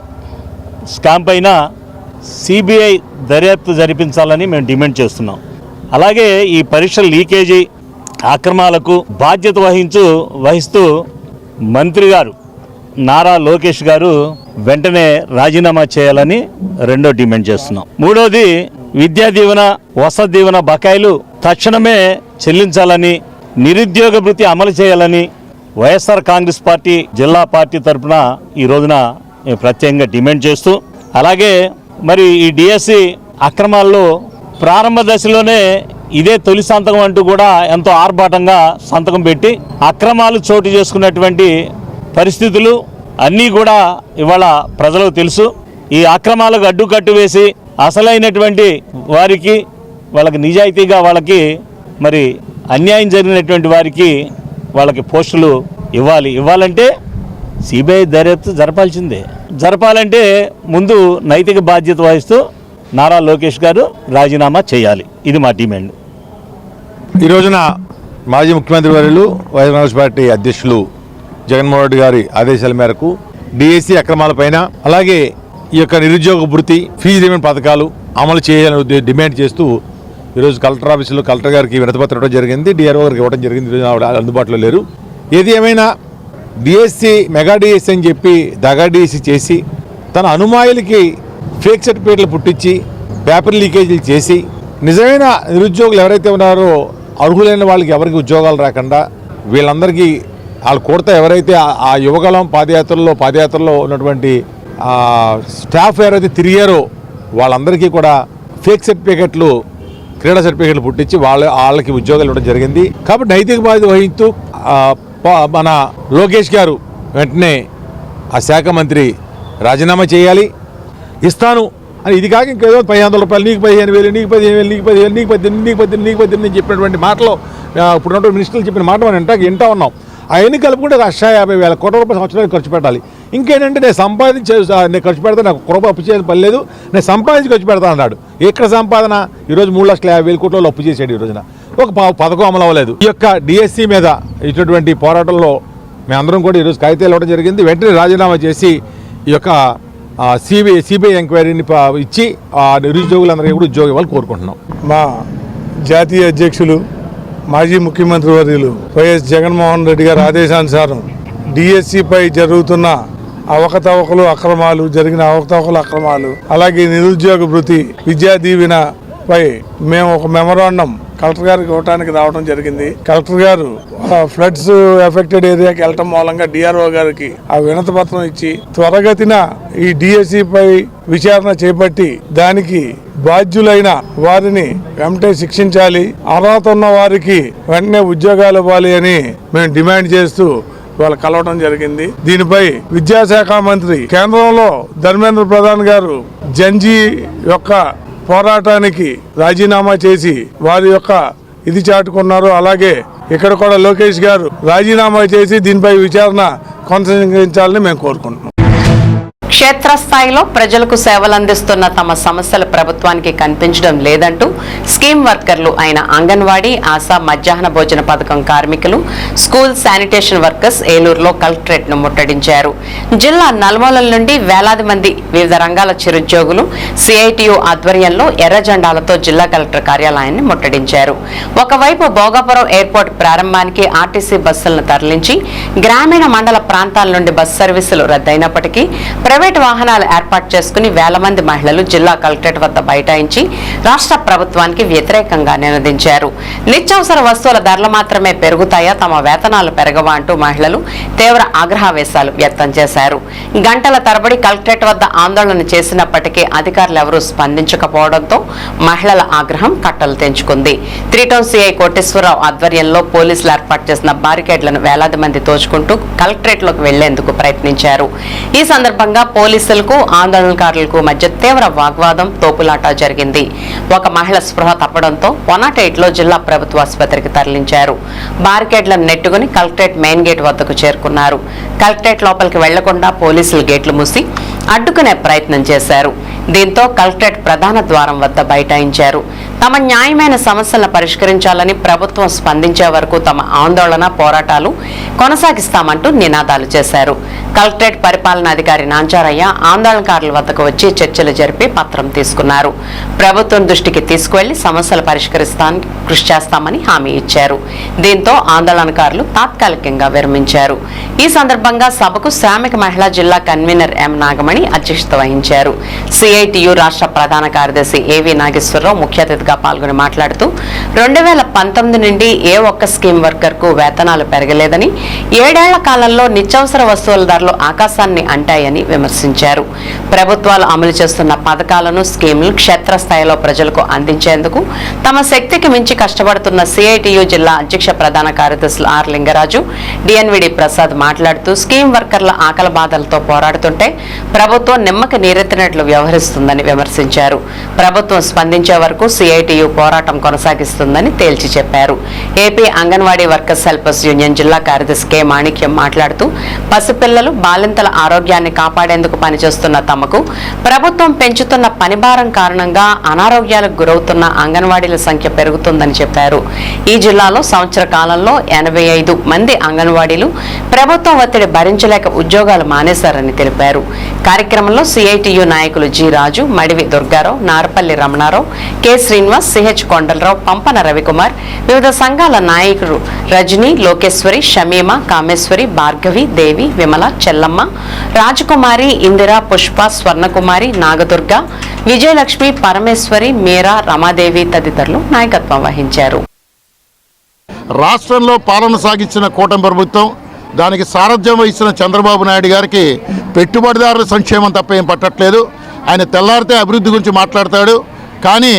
స్కామ్ పైన సిబిఐ దర్యాప్తు జరిపించాలని మేము డిమాండ్ చేస్తున్నాం. అలాగే ఈ పరీక్షల లీకేజీ అక్రమాలకు బాధ్యత వహిస్తూ మంత్రి గారు నారా లోకేష్ గారు వెంటనే రాజీనామా చేయాలని రెండో డిమాండ్ చేస్తున్నాం. మూడోది విద్యా దీవెన, వసతి దీవెన బకాయిలు తక్షణమే చెల్లించాలని, నిరుద్యోగ భృతి అమలు చేయాలని వైఎస్ఆర్ కాంగ్రెస్ పార్టీ జిల్లా పార్టీ తరఫున ఈ రోజున ప్రత్యేకంగా డిమాండ్ చేస్తూ, అలాగే మరి ఈ డిఎస్సి అక్రమాల్లో ప్రారంభ దశలోనే ఇదే తొలి సంతకం అంటూ కూడా ఎంతో ఆర్భాటంగా సంతకం పెట్టి అక్రమాలు చోటు చేసుకున్నటువంటి పరిస్థితులు అన్నీ కూడా ఇవాళ ప్రజలకు తెలుసు. ఈ అక్రమాలకు అడ్డుకట్టు వేసి అసలైనటువంటి వారికి, వాళ్ళకి నిజాయితీగా వాళ్ళకి మరి అన్యాయం జరిగినటువంటి వారికి వాళ్ళకి పోస్టులు ఇవ్వాలంటే సిబిఐ దర్యాప్తు జరపాలంటే ముందు నైతిక బాధ్యత వహిస్తూ నారా లోకేష్ గారు రాజీనామా చేయాలి. ఇది మా డిమాండ్. ఈ రోజున మాజీ ముఖ్యమంత్రి వర్యులు వైఎస్ఆర్ కాంగ్రెస్ పార్టీ అధ్యక్షులు జగన్మోహన్ రెడ్డి గారి ఆదేశాల మేరకు డిఎస్సి అక్రమాలపైన, అలాగే ఈ యొక్క నిరుద్యోగ భృతి, ఫీజు రీమెంట్ పథకాలు అమలు చేయాలని డిమాండ్ చేస్తూ ఈరోజు కలెక్టర్ ఆఫీసులో కలెక్టర్ గారికి వినతిపత్రం ఇవ్వడం జరిగింది, డిఆర్ఓ గారికి ఇవ్వడం జరిగింది. ఈరోజు ఆవిడ అందుబాటులో లేరు. ఏది ఏమైనా డిఎస్సి మెగా డిఎస్సి అని చెప్పి దగా డిఎస్సి చేసి తన అనుమాయులకి ఫేక్ సర్టిఫికేట్లు పుట్టించి పేపర్ లీకేజీలు చేసి నిజమైన నిరుద్యోగులు ఎవరైతే ఉన్నారో అర్హులైన వాళ్ళకి ఎవరికి ఉద్యోగాలు రాకుండా వీళ్ళందరికీ వాళ్ళ కొరత ఎవరైతే ఆ యువగలం పాదయాత్రలో ఉన్నటువంటి స్టాఫ్ ఎవరైతే తిరిగారో వాళ్ళందరికీ కూడా ఫేక్ సర్టిఫికేట్లు క్రీడా సర్టిఫికేట్లు పుట్టించి వాళ్ళకి ఉద్యోగాలు ఇవ్వడం జరిగింది. కాబట్టి నైతిక బాధ్యత వహిస్తూ మన లోకేష్ గారు వెంటనే ఆ శాఖ మంత్రి రాజీనామా చేయాలి. ఇస్తాను అని ఇది కాక ఇంకేదో 500 రూపాయలు, నీకు 15,000, నీకు 15,000, నీకు 10,000, నీకు 18,000, నీకు 18,000, నీకు 18,000 చెప్పినటువంటి మాటలు ఇప్పుడున్నటువంటి మినిస్టర్లు చెప్పిన మాట మనం వింటా ఉన్నాం. అవన్నీ కలుపుకుంటే 150,000 కోట్ల రూపాయలు సంవత్సరానికి ఖర్చు పెట్టాలి. ఇంకేంటంటే నేను ఖర్చు పెడతా, నాకు రూపాయలు అప్పు చేయాల్సిన పని లేదు, నేను సంపాదించి ఖర్చు పెడతా అన్నాడు. ఎక్కడ సంపాదన? ఈరోజు 3,50,000 కోట్లలో అప్పు చేసాడు. ఈ రోజున ఒక పథకం అమలు అవ్వలేదు. ఈ యొక్క డిఎస్సి మీద ఇటువంటి పోరాటంలో మేమందరం కూడా ఈరోజు కాగితాలు ఇవ్వడం జరిగింది. వెంటనే రాజీనామా చేసి ఈ యొక్క సిబిఐ ఎంక్వైరీని ఇచ్చి ఆ నిరుద్యోగులందరికీ కూడా ఉద్యోగం ఇవ్వాలని కోరుకుంటున్నాం. మా జాతీయ అధ్యక్షులు మాజీ ముఖ్యమంత్రి వర్యులు వైఎస్ జగన్మోహన్ రెడ్డి గారి ఆదేశానుసారం డిఎస్సిపై జరుగుతున్న జరిగిన అవకతవకలు అలాగే నిరుద్యోగ భృతి, విద్యా దీవెనపై మేము ఒక మెమరాండం కలెక్టర్ గారికి ఇవ్వడానికి రావడం జరిగింది. కలెక్టర్ గారు ఫ్లడ్స్ ఎఫెక్టెడ్ ఏరియాకి వెళ్ళటం మూలంగా డిఆర్ఓ గారికి ఆ వినతి పత్రం ఇచ్చి త్వరగతిన ఈ డిఎస్సిపై విచారణ చేపట్టి దానికి బాధ్యులైన వారిని వెంటనే శిక్షించాలి, అర్హత ఉన్న వారికి వెంటనే ఉద్యోగాలు ఇవ్వాలి అని మేము డిమాండ్ చేస్తూ వాళ్ళు కలవడం జరిగింది. దీనిపై విద్యాశాఖ మంత్రి కేంద్రంలో ధర్మేంద్ర ప్రధాన్ గారు జంజీ యొక్క పోరాటానికి రాజీనామా చేసి వారి యొక్క ఇది చాటుకున్నారు. అలాగే ఇక్కడ కూడా లోకేష్ గారు రాజీనామా చేసి దీనిపై విచారణ కొనసాగించాలని మేము కోరుకుంటున్నాం. క్షేత్రస్థాయిలో ప్రజలకు సేవలు అందిస్తున్న తమ సమస్యలు ప్రభుత్వానికి కనిపించడం లేదంటూ స్కీమ్ వర్కర్లు అయిన అంగన్వాడీ, ఆశా, మధ్యాహ్న భోజన పథకం కార్మికులు, స్కూల్ శానిటేషన్ వర్కర్స్ ఏలూరులో కలెక్టరేట్ ను ముట్టడించారు. జిల్లా నలుమూలల నుండి వేలాది మంది వివిధ రంగాల చిరుద్యోగులు సిఐటియు ఆధ్వర్యంలో ఎర్ర జెండాలతో జిల్లా కలెక్టర్ కార్యాలయాన్ని ముట్టడించారు. ఒకవైపు భోగాపురం ఎయిర్పోర్ట్ ప్రారంభానికి ఆర్టీసీ బస్సులను తరలించి గ్రామీణ మండల ప్రాంతాల నుండి బస్ సర్వీసులు రద్దయినప్పటికీ ప్రైవేటు వాహనాలు ఏర్పాటు చేసుకుని వేల మంది మహిళలు జిల్లా కలెక్టరేట్ వద్ద బైఠాయించి రాష్ట్ర ప్రభుత్వానికి వ్యతిరేకంగా నినదించారు. నిత్యావసర వస్తువుల ధరలు మాత్రమే పెరుగుతాయా, తమ వేతనాలు పెరగవా అంటూ మహిళలు తీవ్ర ఆగ్రహావేశాలు వ్యక్తం చేశారు. గంటల తరబడి కలెక్టరేట్ వద్ద ఆందోళన చేసినప్పటికీ అధికారులు ఎవరూ స్పందించకపోవడంతో మహిళల ఆగ్రహం కట్టలు తెంచుకుంది. 3 టౌన్ సిఐ కోటేశ్వరరావు ఆధ్వర్యంలో పోలీసులు ఏర్పాటు చేసిన బారికేడ్లను వేలాది మంది తోచుకుంటూ కలెక్టరేట్ లోకి వెళ్లేందుకు ప్రయత్నించారు. ఈ సందర్భంగా పోలీసులకు ఆందోళనకారులకు మధ్య తీవ్ర వాగ్వాదం, తోపులాట జరిగింది. ఒక మహిళ స్పృహ తప్పడంతో 108 లో జిల్లా ప్రభుత్వ ఆసుపత్రికి తరలించారు. బారికేడ్లను నెట్టుకుని కలెక్టరేట్ మెయిన్ గేట్ వద్దకు చేరుకున్నారు. కలెక్టరేట్ లోపలికి వెళ్లకుండా పోలీసులు గేట్లు మూసి అడ్డుకునే ప్రయత్నం చేశారు. దీంతో కలెక్టరేట్ ప్రధాన ద్వారం వద్ద బైఠాయించారు. తమ న్యాయమైన సమస్యలను పరిష్కరించాలని ప్రభుత్వం స్పందించే వరకు తమ ఆందోళన, పోరాటాలు కొనసాగిస్తామంటూ నినాదాలు చేశారు. కలెక్టరేట్ పరిపాలనాధికారి నాంచారయ్య ఆందోళనకారుల వద్దకు వచ్చి చర్చలు జరిపి పత్రం తీసుకున్నారు. ప్రభుత్వం దృష్టికి తీసుకువెళ్లి సమస్యలు పరిష్కరిస్తానికి కృషి చేస్తామని హామీ ఇచ్చారు. దీంతో ఆందోళనకారులు తాత్కాలికంగా విరమించారు. ఈ సందర్భంగా సభకు శ్రామిక మహిళా జిల్లా కన్వీనర్ ఎం నాగమణి అధ్యక్షత వహించారు. సిఐటియు రాష్ట్ర ప్రధాన కార్యదర్శి ఏవి నాగేశ్వరరావు ముఖ్య అతిథిగా పాల్గొని మాట్లాడుతూ 2019 నుండి ఏ ఒక్క స్కీమ్ వర్కర్ కు వేతనాలు పెరగలేదని, 7 ఏళ్ల కాలంలో నిత్యావసర వస్తువుల ధరలు ఆకాశాన్ని అంటాయని విమర్శించారు. ప్రభుత్వాలు అమలు చేస్తున్న పథకాలను, స్కీములు క్షేత్రస్థాయిలో ప్రజలకు అందించేందుకు తమ శక్తికి మించి కష్టపడుతున్న సిఐటియు జిల్లా అధ్యక్ష ప్రధాన కార్యదర్శులు ఆర్ లింగరాజు, డిఎన్విడి ప్రసాద్ మాట్లాడుతూ స్కీమ్ వర్కర్ల ఆకలి బాధలతో పోరాడుతుంటే ప్రభుత్వం నిమ్మకి నీరెత్తినట్లు వ్యవహరిస్తుందని విమర్శించారు. ప్రభుత్వం స్పందించే వరకు సిఐ సిఐటియు పోరాటం కొనసాగిస్తుందని తేల్చి చెప్పారు. AP anganwadi workers helpers union జిల్లా కార్యదర్శి కె మాణిక్యం మాట్లాడుతూ పసిపిల్లలు బాలింతల ఆరోగ్యాన్ని కాపాడేందుకు పనిచేస్తున్న తమకు ప్రభుత్వం పెంచుతున్న పనిభారం కారణంగా అనారోగ్యాలకు గురవుతున్న అంగన్వాడీల సంఖ్య పెరుగుతుందని చెప్పారు. ఈ జిల్లాలో సంవత్సర కాలంలో 85 మంది అంగన్వాడీలు ప్రభుత్వం ఒత్తిడి భరించలేక ఉద్యోగాలు మానేశారని తెలిపారు. కార్యక్రమంలో సిఐటియు నాయకులు జి రాజు, మడివి దుర్గారావు, నారపల్లి రమణారావు, కె శ్రీనివాస్, సిహెచ్ కొండలరావు, పంపన రవికుమార్, వివిధ సంఘాల నాయకులు రజనీ, లోకేశ్వరి, షమీమా, కామేశ్వరి, భార్గవి, దేవి, విమల, చెల్లమ్మ, రాజకుమారి, ఇందిర, పుష్ప, స్వర్ణకుమారి, నాగదుర్గ, విజయలక్ష్మి, పరమేశ్వరి, మీరా, రమాదేవి తదితరులు నాయకత్వం వహించారు. రాష్ట్రంలో పాలన సాగించిన కూటమి ప్రభుత్వం, దానికి సారథ్యం వహించిన చంద్రబాబు నాయుడు గారికి పెట్టుబడిదారుల సంక్షేమం తప్ప ఏం పట్టట్లేదు. ఆయన తెల్లారితే అభివృద్ధి గురించి మాట్లాడతాడు, కానీ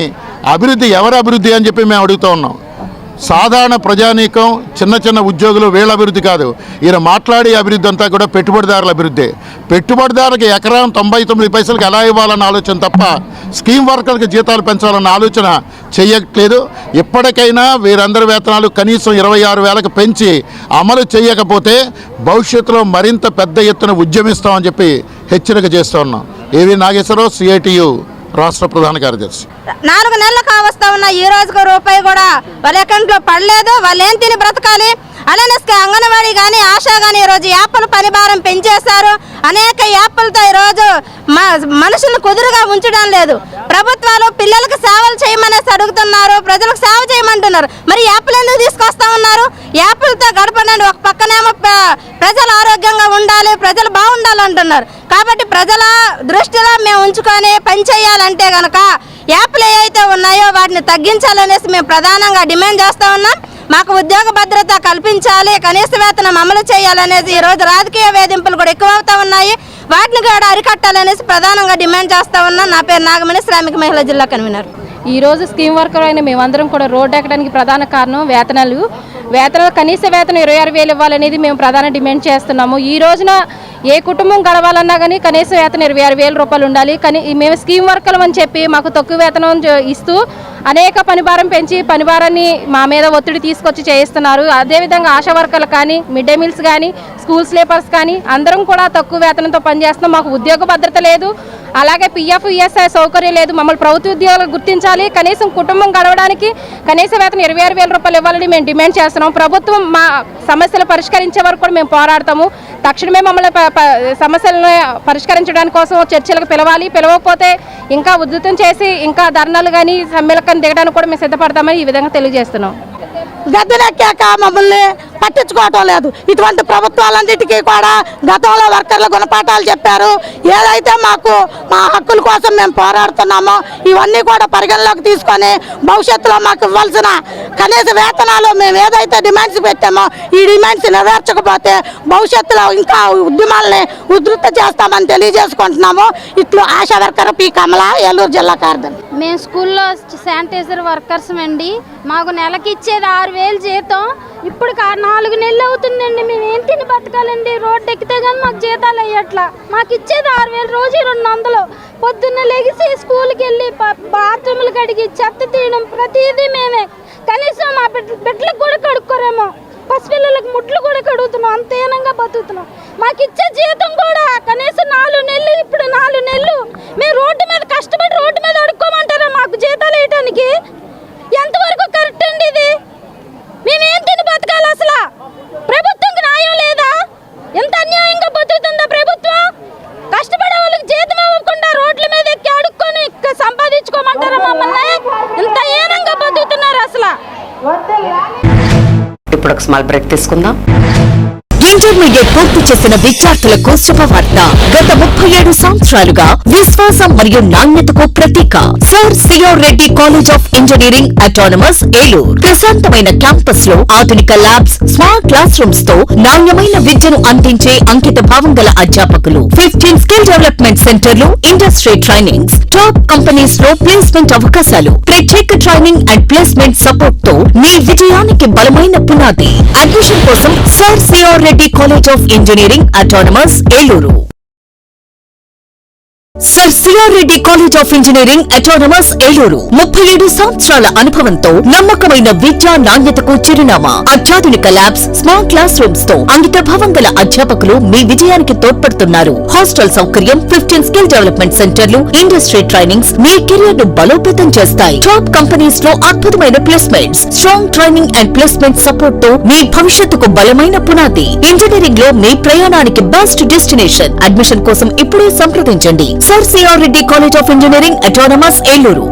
అభివృద్ధి ఎవరి అభివృద్ధి అని చెప్పి మేము అడుగుతూ ఉన్నాం. సాధారణ ప్రజానీకం, చిన్న చిన్న ఉద్యోగులు, వీళ్ళ అభివృద్ధి కాదు. ఈయన మాట్లాడే అభివృద్ధి అంతా కూడా పెట్టుబడిదారుల అభివృద్ధి. పెట్టుబడిదారులకు ఎకరం 99 పైసలకు ఎలా ఇవ్వాలన్న ఆలోచన తప్ప స్కీమ్ వర్కర్లకు జీతాలు పెంచాలన్న ఆలోచన చేయట్లేదు. ఇప్పటికైనా వీరందరి వేతనాలు కనీసం 26,000కు పెంచి అమలు చేయకపోతే భవిష్యత్తులో మరింత పెద్ద ఎత్తున ఉద్యమిస్తామని చెప్పి హెచ్చరిక చేస్తూ ఉన్నాం. ఏవి నాగేశ్వరరావు, సిఐటియు రాష్ట్ర ప్రధాన కార్యదర్శి. 4 నెలలు కావస్తా ఉన్న ఈ రోజుకు రూపాయి కూడా వాళ్ళ అకౌంట్లో పడలేదు. వాళ్ళు ఏం తిని బ్రతకాలి? అలానే అంగన్వాడీ కానీ ఆశా కానీ ఈరోజు యాప్ల పని భారం పెంచేశారు. అనేక యాప్లతో ఈరోజు మనుషులను కుదురుగా ఉంచడం లేదు. ప్రభుత్వాలు పిల్లలకు సేవలు చేయమనేసి అడుగుతున్నారు, ప్రజలకు సేవ చేయమంటున్నారు. మరి యాప్లు ఎందుకు తీసుకొస్తా ఉన్నారు? యాప్లతో గడపడండి. ఒక పక్కనేమో ప్రజలు ఆరోగ్యంగా ఉండాలి, ప్రజలు బాగుండాలి అంటున్నారు. కాబట్టి ప్రజల దృష్టిలో మేము ఉంచుకొని పని చేయాలంటే కనుక యాప్లు ఏవైతే ఉన్నాయో వాటిని తగ్గించాలనేసి మేము ప్రధానంగా డిమాండ్ చేస్తూ ఉన్నాం. మాకు ఉద్యోగ భద్రత కల్పించాలి, కనీస వేతనం అమలు చేయాలనేది ఈరోజు రాజకీయ వేధింపులు కూడా ఎక్కువ అవుతా ఉన్నాయి. వాటిని కూడా అరికట్టాలనేసి ప్రధానంగా డిమాండ్ చేస్తూ ఉన్నాం. నా పేరు నాగమణి, శ్రామిక మహిళా జిల్లా కన్వీనర్. ఈరోజు స్కీమ్ వర్కర్ అయిన మేమందరం కూడా రోడ్డు ఎక్కడానికి ప్రధాన కారణం వేతనాలు. కనీస వేతనం 26,000 ఇవ్వాలనేది మేము ప్రధాన డిమాండ్ చేస్తున్నాము. ఈ రోజున ఏ కుటుంబం గడవాలన్నా కానీ కనీస వేతనం 26,000 రూపాయలు ఉండాలి. కానీ మేము స్కీమ్ వర్కర్లు అని చెప్పి మాకు తక్కువ వేతనం ఇస్తూ అనేక పనిభారం పెంచి పనిభారాన్ని మా మీద ఒత్తిడి తీసుకొచ్చి చేయిస్తున్నారు. అదేవిధంగా ఆశా వర్కర్లు కానీ, మిడ్ డే మీల్స్ కానీ, స్కూల్ స్లీపర్స్ కానీ అందరం కూడా తక్కువ వేతనంతో పనిచేస్తున్నాం. మాకు ఉద్యోగ భద్రత లేదు, అలాగే పిఎఫ్, ఈఎస్ఐ సౌకర్యం లేదు. మమ్మల్ని ప్రభుత్వ ఉద్యోగాలు గుర్తించాలి. కనీసం కుటుంబం గడవడానికి కనీస వేతనం 26,000 రూపాయలు ఇవ్వాలని మేము డిమాండ్ చేస్తున్నాం. ప్రభుత్వం మా సమస్యలు పరిష్కరించే వరకు కూడా మేము పోరాడతాము. తక్షణమే మమ్మల్ని సమస్యలను పరిష్కరించడానికి కోసం చర్చలకు పిలవాలి. పిలవకపోతే ఇంకా ఉధృతం చేసి ఇంకా ధర్నాలు కానీ సమ్మెలకు దిగడానికి కూడా మేము సిద్ధపడతామని ఈ విధంగా తెలియజేస్తున్నాం. గద్దెనెక్కాక మమ్మల్ని పట్టించుకోవటం లేదు. ఇటువంటి ప్రభుత్వాలన్నిటికీ కూడా గతంలో వర్కర్ల గుణపాఠాలు చెప్పారు. ఏదైతే మాకు మా హక్కుల కోసం మేము పోరాడుతున్నామో ఇవన్నీ కూడా పరిగణలోకి తీసుకొని భవిష్యత్తులో మాకు ఇవ్వాల్సిన కనీస వేతనాలు మేము ఏదైతే డిమాండ్స్ పెట్టామో ఈ డిమాండ్స్ నెరవేర్చకపోతే భవిష్యత్తులో ఇంకా ఉద్యమాలని ఉధృత చేస్తామని తెలియజేసుకుంటున్నాము. ఇట్లు ఆశా వర్కర్ పి కమల, ఏలూరు జిల్లా కార్యదర్శి. మేము స్కూల్లో శానిటైజర్ వర్కర్స్ అండి. మాకు నెలకి ఇచ్చేది 6,000 జీతం. ఇప్పుడు 4 నెలలు అవుతుందండి. మేము ఏం తిని బతకాలండి? రోడ్డు ఎక్కితే కానీ మాకు జీతాలు అయ్యట్లా. మాకు ఇచ్చేది 6,000, రోజు 200. పొద్దున్న లెగిసి స్కూల్కి వెళ్ళి బాత్రూములు కడిగి చెత్త తీయడం ప్రతిదీ మేమే. కనీసం మా బిడ్డలకు కూడా కడుక్కోరేమో. పసిపిల్లలకు ముడ్లు కూడా కడుగుతున్నాం. అంత హీనంగా బతుకుతున్నాం. మాకు ఇచ్చే జీతం కూడా కనీసం 4 నెలలు. ఇప్పుడు 4 నెలలు మేము రోడ్డు మీద కష్టపడి రోడ్డు మీద అడుక్కోమంటారా మాకు జీతాలు వేయటానికి? ఎంతవరకు కరెక్ట్ అండి ఇది? మేమేం తిని బతకాలి? అసలు ప్రభుత్వంకి న్యాయం లేదా? ఎంత అన్యాయంగా బతుకుతుందా ప్రభుత్వం? కష్టపడే వాళ్ళకి జీతం ఇవ్వకుండా రోడ్ల మీద ఎక్కి అడుక్కొని సంపాదించుకోమంటారా మమ్మల్ని? ఎంత హీనంగా బతుకుతున్నారు అసలు. ఇప్పుడు ఒక స్మాల్ బ్రేక్ తీసుకుందాం. ఇంటర్మీడియట్ పూర్తి చేసిన విద్యార్థులకు శుభవార్త. గత 37 సంవత్సరాలుగా విశ్వాసం మరియు నాణ్యతకు ప్రతీక sir CR Reddy college of engineering autonomous Eluru. ప్రశాంతమైన క్యాంపస్ లో ఆధునిక ల్యాబ్స్, స్మార్ట్ క్లాస్ రూమ్స్ తో నాణ్యమైన విద్యను అందించే అంకిత భావం గల అధ్యాపకులు, 15 స్కిల్ డెవలప్మెంట్ సెంటర్లు, ఇండస్ట్రీ ట్రైనింగ్స్, టాప్ కంపెనీస్ లో ప్లేస్మెంట్ అవకాశాలు, ప్రత్యేక ట్రైనింగ్ అండ్ ప్లేస్మెంట్ సపోర్ట్ తో మీ విజయానికి బలమైన పునాది. అడ్మిషన్ కోసం sir CR Reddy college of engineering autonomous Eluru. Sir CR Reddy college of engineering autonomous Eluru 37 సంవత్సరాల అనుభవంతో నమ్మకమైన విద్యా నాణ్యతకు చిరునామా. అత్యాధునిక ల్యాబ్స్, స్మార్ట్ క్లాస్ రూమ్స్ తో అంకితభావం గల అధ్యాపకులు మీ విజయానికి తోడ్పడుతున్నారు. హాస్టల్ సౌకర్యం, 15 స్కిల్ డెవలప్మెంట్ సెంటర్లు, ఇండస్ట్రీ ట్రైనింగ్స్ మీ కెరియర్ ను బలోపేతం చేస్తాయి. టాప్ కంపెనీస్ లో అద్భుతమైన placements, strong training and placement support తో మీ భవిష్యత్తుకు బలమైన పునాది. ఇంజనీరింగ్ లో మీ ప్రయాణానికి బెస్ట్ డెస్టినేషన్. అడ్మిషన్ కోసం ఇప్పుడే సంప్రదించండి. Sir CR Reddy college of engineering autonomous Eluru.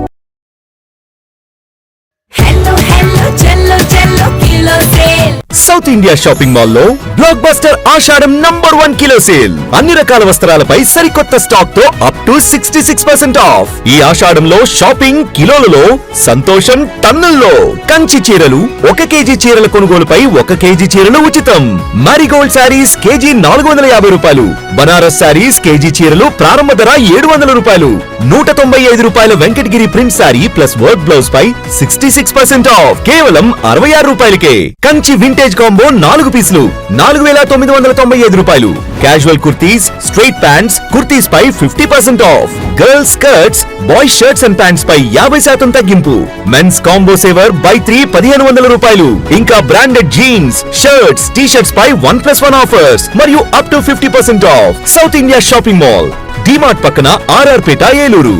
South India Shopping mall లో బ్లాక్ బస్టర్ ఆషాఢం #1 కిలో సేల్. అన్ని రకాల వస్త్రాలపై సరికొత్త స్టాక్ తో అప్ టు 66% ఆఫ్. ఈ ఆషాఢంలో షాపింగ్ కిలోలలో, సంతోషం టన్నుల్లో. కంచి చీరలు 1 కేజీ చీరల కొనుగోలుపై 1 కేజీ చీరలు ఉచితం. మారిగోల్డ్ శారీస్ కేజీ 450 రూపాయలు. బనారస్ శారీస్ కేజీ చీరలు ప్రారంభ ధర 700 రూపాయలు. 195 రూపాయల Venkatagiri print sari plus work blouse పై 66% ఆఫ్. కేవలం 66 రూపాయలకే. కంచి వింటేజ్ కాంబో 4 పీసులు 4995 రూపాయలు. Casual kurtis, straight pants, kurtis పై 50% off. Girls skirts, boys shirts and pants పై 50% తగ్గింపు. మెన్స్ కాంబో సేవర్ బై 3 1500 రూపాయలు. ఇంకా branded jeans, shirts, T shirts పై 1+1 ఆఫర్స్ మరియు up to 50% off. South India Shopping Mall, DMart పక్కన RR Peta Eluru.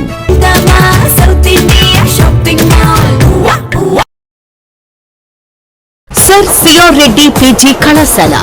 Sir CR Reddy PG కళాశాల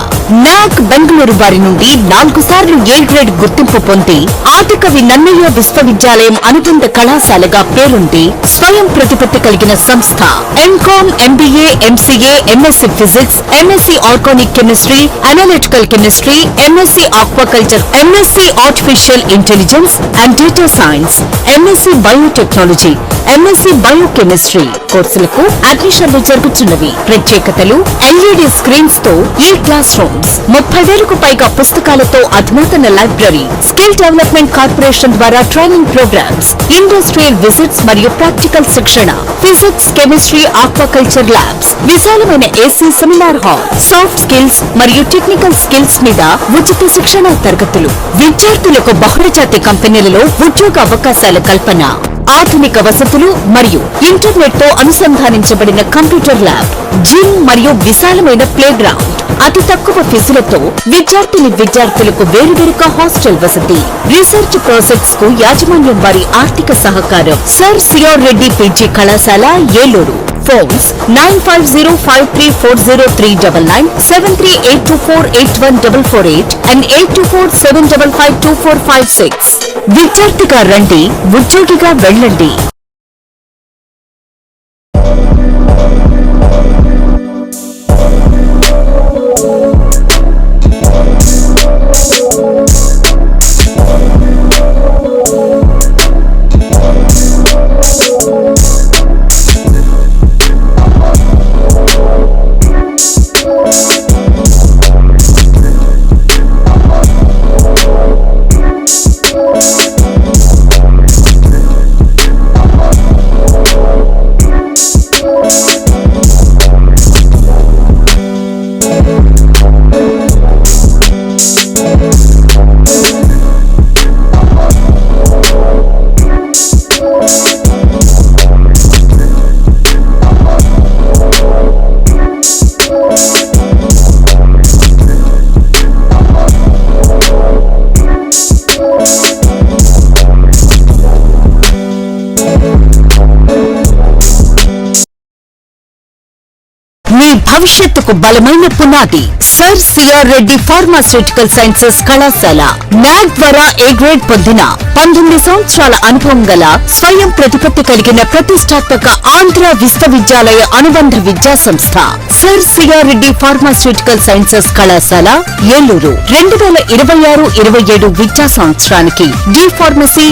NAAC Bengaluru వారి నుండి 4 సార్లు ఏ గ్రేడ్ గుర్తింపు పొంది ఆదికవి నన్నయ్య విశ్వవిద్యాలయం అనుబంధ కళాశాలగా పేరుంది. స్వయం ప్రతిపత్తి కలిగిన సంస్థ. MCom, MBA, MCA, MSc physics, MSc organic chemistry, analytical chemistry, MSc aquaculture, MSc artificial intelligence and data science, MSc biotechnology, MSc biochemistry కోర్సులకు అడ్మిషన్లు జరుగుతున్నవి. ప్రత్యేకతలు: ఎల్ఈడి స్క్రీన్స్ తో ఈ క్లాస్ రూమ్స్, 30,000కు పైగా పుస్తకాలతో అధునాతన లైబ్రరీ, స్కిల్ డెవలప్మెంట్ కార్పొరేషన్ ద్వారా ట్రైనింగ్ ప్రోగ్రామ్స్, ఇండస్ట్రియల్ విజిట్స్ మరియు ప్రాక్టికల్ శిక్షణ, ఫిజిక్స్, కెమిస్ట్రీ, ఆక్వాకల్చర్ ల్యాబ్స్, విశాలమైన AC seminar hall, soft skills మరియు టెక్నికల్ స్కిల్స్ మీద ఉచిత శిక్షణ తరగతులు, విద్యార్థులకు బహుళజాతి కంపెనీలలో ఉద్యోగ అవకాశాల కల్పన, ఆధునిక వసతులు మరియు ఇంటర్నెట్ తో అనుసంధానించబడిన కంప్యూటర్ ల్యాబ్, జిమ్ మరియు విశాలమైన ప్లే గ్రౌండ్. అతి తక్కువ ఫీజులతో విద్యార్థులకు వేరువేరుగా హాస్టల్ వసతి, రీసెర్చ్ ప్రాజెక్ట్స్ కు యాజమాన్యం వారి ఆర్థిక సహకారం. సర్ సిఆర్ రెడ్డి పీజీ కళాశాల ఏలూరు. Phones 9505340399, 7382481448 and 8247552456. విద్యార్థిగా రండి, ఉద్యోగిగా వెళ్ళండి. భవిష్యత్తుకు బలమైన పునాది. Sir CR Reddy pharmaceutical sciences కళాశాల నాక్ ద్వారా ఏ గ్రేడ్ పొందిన 19 సంవత్సరాల అనుభవం గల స్వయం ప్రతిపత్తి కలిగిన ప్రతిష్టాత్మక ఆంధ్ర విశ్వవిద్యాలయ అనుబంధ విద్యా సంస్థ. Sir CR Reddy pharmaceutical sciences కళాశాల ఏలూరు. 2026-27 విద్యా సంవత్సరానికి D pharmacy,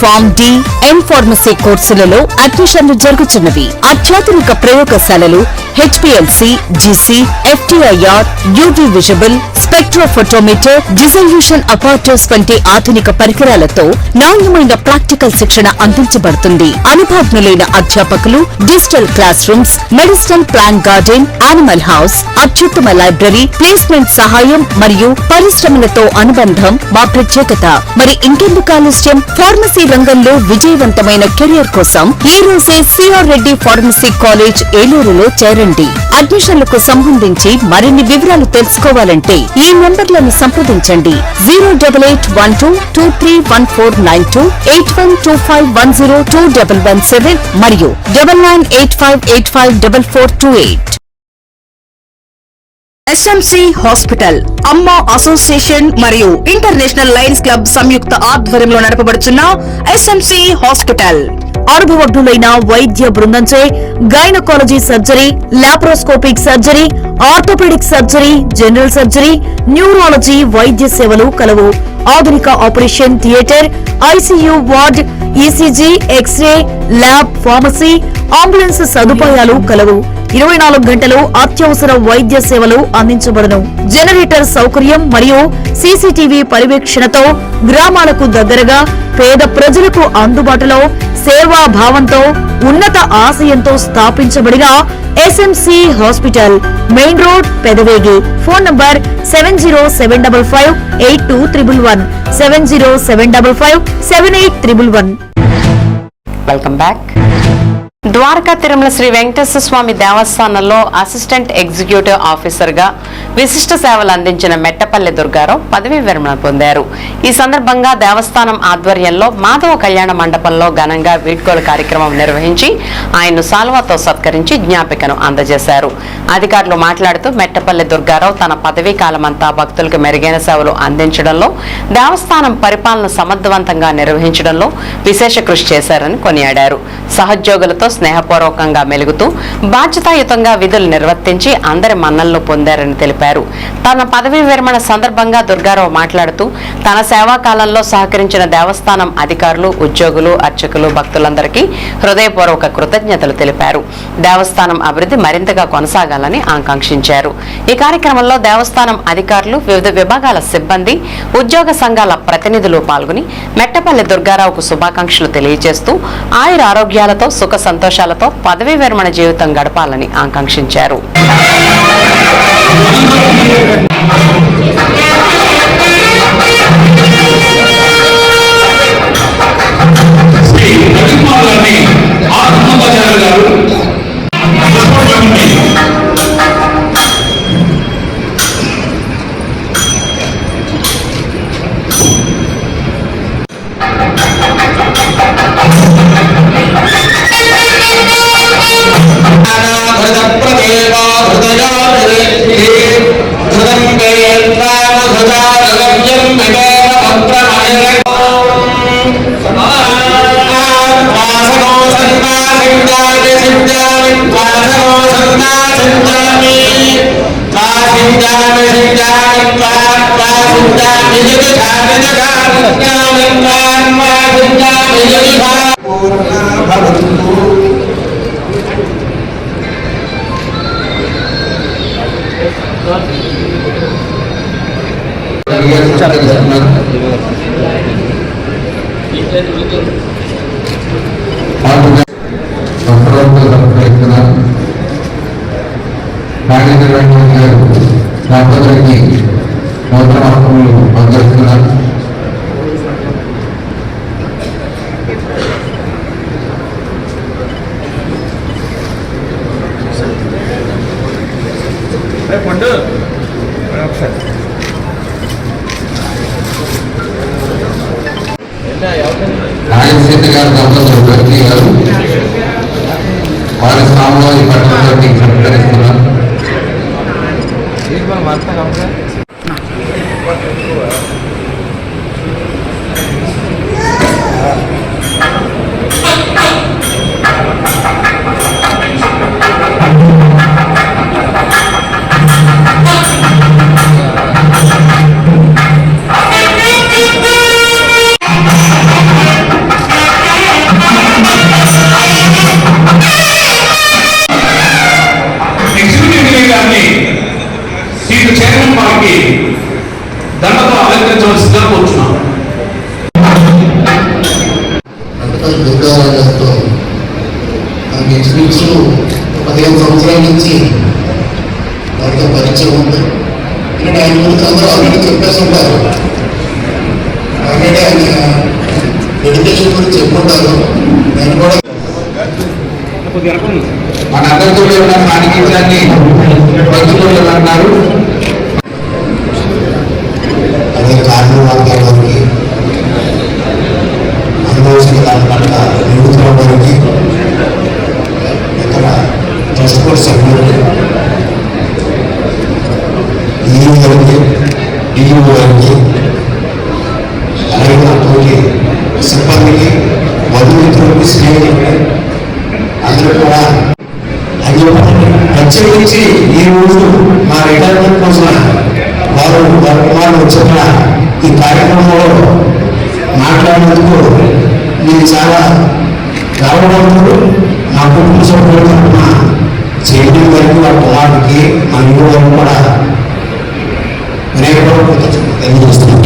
pharm D, M pharmacy కోర్సులలో అడ్మిషన్లు జరుగుతున్నవి. అత్యాధునిక ప్రయోగశాలలు, HPLC, GC, FTIR, UV visible, spectrophotometer, dissolution apparatus వంటి ఆధునిక పరికరాలతో నాణ్యమైన ప్రాక్టికల్ శిక్షణ అందించబడుతుంది. అనుభవజ్ఞులైన అధ్యాపకులు, digital class rooms, medicinal plant garden, animal house, అత్యుత్తమ లైబ్రరీ, ప్లేస్మెంట్ సహాయం మరియు పరిశ్రమలతో అనుబంధం మా ప్రత్యేకత. మరి ఇంకెందుకు ఆలస్యం? ఫార్మసీ రంగంలో విజయవంతమైన కెరియర్ కోసం ఈ రోజే సిఆర్ రెడ్డి ఫార్మసీ కాలేజ్ ఏలూరులో చేరండి. అడ్మిషన్లకు సంబంధించి మరిన్ని వివరాలు తెలుసుకోవాలంటే ఈ నంబర్లను సంప్రదించండి. 08812231492, 8125102117 మరియు 9985854428. ఎస్ఎంసి హాస్పిటల్ అమ్మ అసోసియేషన్ మరియు ఇంటర్నేషనల్ లయన్స్ క్లబ్ సంయుక్త ఆధ్వర్యంలో నడపబడుచున్న ఎస్ఎంసి హాస్పిటల్ అనుభవజ్ఞులైన వైద్య బృందంచే gynaecology surgery, laparoscopic surgery, orthopaedic surgery, general surgery, neurology వైద్య సేవలు కలవు. ఆధునిక operation theatre, ICU ward, ECG, X ray, lab, pharmacy, ambulance సదుపాయాలు కలవు. 24 గంటలు అత్యవసర వైద్య సేవలు అందించబడును. జనరేటర్ సౌకర్యం మరియు సీసీటీవీ పర్యవేక్షణతో గ్రామాలకు దగ్గరగా పేద ప్రజలకు అందుబాటులో సేవా భావంతో ఉన్నత ఆశయంతో స్థాపించబడిన SMC hospital, main road, Pedavegi. Phone number 7075582111, 7075578111. Welcome back. Dwaraka Tirumala Sri Venkateswara Swamy దేవస్థానంలో అసిస్టెంట్ ఎగ్జిక్యూటివ్ ఆఫీసర్ గా విశిష్ట సేవలు అందించిన మెట్టపల్లి దుర్గారావు పదవీ విరమణ పొందారు. ఈ సందర్భంగా దేవస్థానం ఆధ్వర్యంలో మాధవ కళ్యాణ మండపంలో ఘనంగా వీడ్కోలు కార్యక్రమం నిర్వహించి ఆయన్ను సాల్వాతో సత్కరించి జ్ఞాపికను అందజేశారు. అధికారులు మాట్లాడుతూ మెట్టపల్లి దుర్గారావు తన పదవీ కాలమంతా భక్తులకు మెరుగైన సేవలు అందించడంలో, దేవస్థానం పరిపాలన సమర్థవంతంగా నిర్వహించడంలో విశేష కృషి చేశారని కొనియాడారు. సహోద్యోగులతో స్నేహపూర్వకంగా మెలుగుతూ బాధ్యతాయుతంగా విధులు నిర్వర్తించి అందరి మన్నలను పొందారని తెలిపారు. తన పదవీ విరమణ సందర్భంగా దుర్గారావు మాట్లాడుతూ తన సేవా కాలంలో సహకరించిన దేవస్థానం అధికారులు, ఉద్యోగులు, అర్చకులు, భక్తులందరికీ హృదయపూర్వక కృతజ్ఞతలు తెలిపారు. దేవస్థానం అభివృద్ధి మరింతగా కొనసాగాలని ఆకాంక్షించారు. ఈ కార్యక్రమంలో దేవస్థానం అధికారులు, వివిధ విభాగాల సిబ్బంది, ఉద్యోగ సంఘాల ప్రతినిధులు పాల్గొని మెట్టపల్లి దుర్గారావుకు శుభాకాంక్షలు తెలియజేస్తూ ఆయుర ఆరోగ్యాలతో, సుఖ సంతోషాలతో పదవీ విరమణ జీవితం గడపాలని ఆకాంక్షించారు. వారి స్థానంలో ఈ పట్టణానికి సత్కరిస్తున్నారు. చైర్మన్ వారికి దండతో అలంకరించవలసిందిగా కోరుచున్నాం. రాజారావు గారితో మనకి ఇంచుమించు 15 సంవత్సరాల నుంచి వారితో పరిచయం ఉంది. ఎందుకంటే ఆయన గురించి అందరూ ఆల్రెడీ చెప్పేసి ఉంటారు, ఆల్రెడీ ఆయన ఎడ్యుకేషన్ గురించి చెప్పుకుంటారు. నేను కూడా మనందరితో ఉన్న స్థానికించాన్ని పంచుకోవాలన్నారు. అదే కారణం వారికి అనుభవించిన దాని పట్ల నిలుతున్న వారికి ఇక్కడ ట్రస్ట్ బోర్డు సభ్యులకి ఈయూ గారికి డియూ గారికి అలాగే అతనికి సిబ్బందికి మధుమిత్రులకి స్నేహితులకి అందరూ కూడా అది ప్రత్యేకించి ఈ రోజు మా రిటైర్మెంట్ కోసం వారు వారి కుమారులు వచ్చిన ఈ కార్యక్రమంలో మాట్లాడినందుకు నేను చాలా గర్వపడుతున్నాను. మా కుటుంబ సభ్యుల తరఫున చైర్మన్ గారికి వారి కుమారుడికి మా ఇంటి వారికి కూడా తెలియజేస్తున్నాను.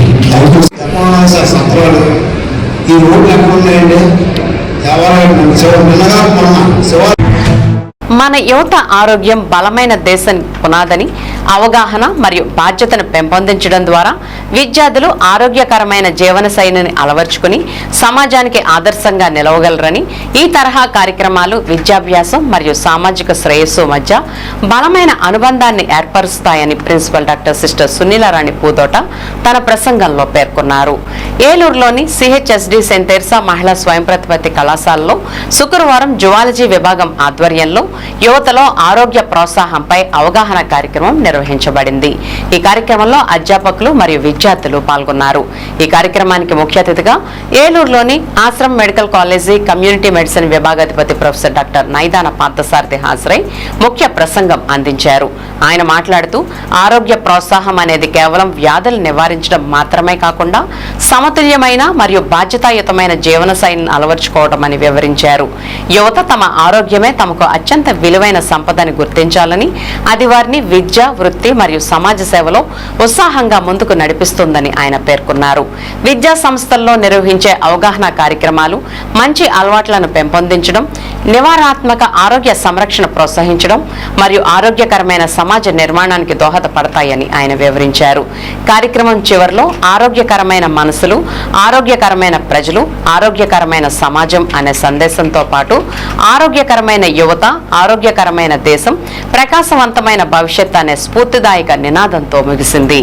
సంతరాలు ఈ రోడ్లు ఎక్కడ ఉన్నాయండి? మన యువత ఆరోగ్యం బలమైన దేశం పునాదని అవగాహన మరియు బాధ్యతను పెంపొందించడం ద్వారా విద్యార్థులు ఆరోగ్యకరమైన జీవన శైలిని అలవర్చుకుని సమాజానికి ఆదర్శంగా నిలవగలరని ఈ తరహా కార్యక్రమాలు విద్యాభ్యాసం మరియు సామాజిక శ్రేయస్సు మధ్య బలమైన అనుబంధాన్ని ఏర్పరుస్తాయని ప్రిన్సిపల్ డాక్టర్ సిస్టర్ సునీలారాణి పూదోట తన ప్రసంగంలో పేర్కొన్నారు. ఏలూరులోని సిహెచ్ఎస్డి సెయింట్ తెరెసా మహిళా స్వయం ప్రతిపత్తి కళాశాలలో శుక్రవారం జువాలజీ విభాగం ఆధ్వర్యంలో యువతలో ఆరోగ్య ప్రోత్సాహంపై అవగాహన కార్యక్రమం నిర్వహించబడింది. ఈ కార్యక్రమంలో అధ్యాపకులు మరియు విద్యార్థులు పాల్గొన్నారు. ఈ కార్యక్రమానికి ముఖ్య అతిథిగా ఏలూరులోని Ashram medical college community medicine విభాగాధిపతి ప్రొఫెసర్ డాక్టర్ నైదాన పార్థసారథి హాజరై ముఖ్య ప్రసంగం అందించారు. ఆయన మాట్లాడుతూ ఆరోగ్య ప్రోత్సాహం అనేది కేవలం వ్యాధులు నివారించడం మాత్రమే కాకుండా సమతుల్యమైన మరియు బాధ్యతాయుతమైన జీవన శైలిని అలవర్చుకోవడం అని వివరించారు. యువత తమ ఆరోగ్యమే తమకు అత్యంత విలువైన సంపదని గుర్తించాలని, అది వారిని విద్య, వృత్తి మరియు సమాజ సేవలో ఉత్సాహంగా ముందుకు నడిపిస్తుందని ఆయన పేర్కొన్నారు. విద్యా సంస్థల్లో నిర్వహించే అవగాహన కార్యక్రమాలు మంచి అలవాట్లను పెంపొందించడం, నివారణాత్మక ఆరోగ్య సంరక్షణ ప్రోత్సహించడం మరియు ఆరోగ్యకరమైన సమాజ నిర్మాణానికి దోహదపడతాయని ఆయన వివరించారు. కార్యక్రమం చివరిలో ఆరోగ్యకరమైన మనసులు, ఆరోగ్యకరమైన ప్రజలు, ఆరోగ్యకరమైన సమాజం అనే సందేశంతో పాటు ఆరోగ్యకరమైన యువత, ఆరోగ్యకరమైన దేశం, ప్రకాశవంతమైన భవిష్యత్ అనే స్ఫూర్తిదాయక నినాదంతో ముగిసింది.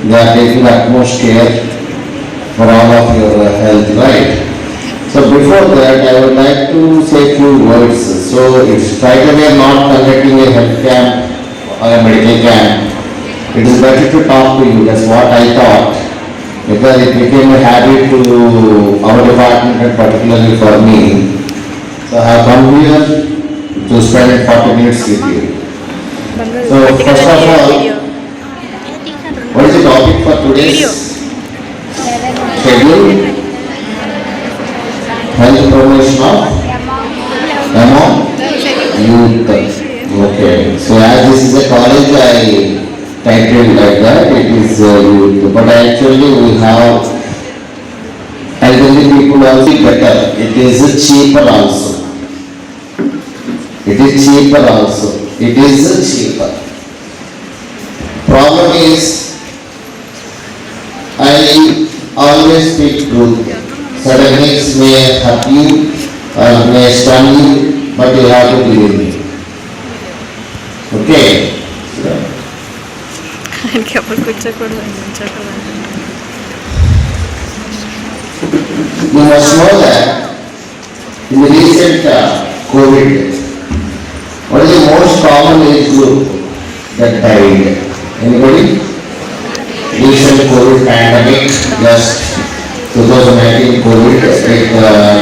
They are taking utmost care for all of your health, right? So before that, I would like to say few words. So if straight away not conducting a health camp or a medical camp, it is better to talk to you. That's what I thought, because it became a habit to our department and particularly for me. So I have come here to spend 40 minutes with you. So first of all, what is the topic for today's schedule? Health promotion of youth. Okay. So as this is a college, I titled like that. It is youth, but actually we have elderly people also better. It is cheaper also. It is cheaper also. It is cheaper. Problem is, I always speak truth. Certain things may hurt you or may stun you, but you have to believe me. Okay? You must know that in the recent COVID, what is the most common age group that died? Anybody? Recent COVID pandemic, just 2019 COVID, it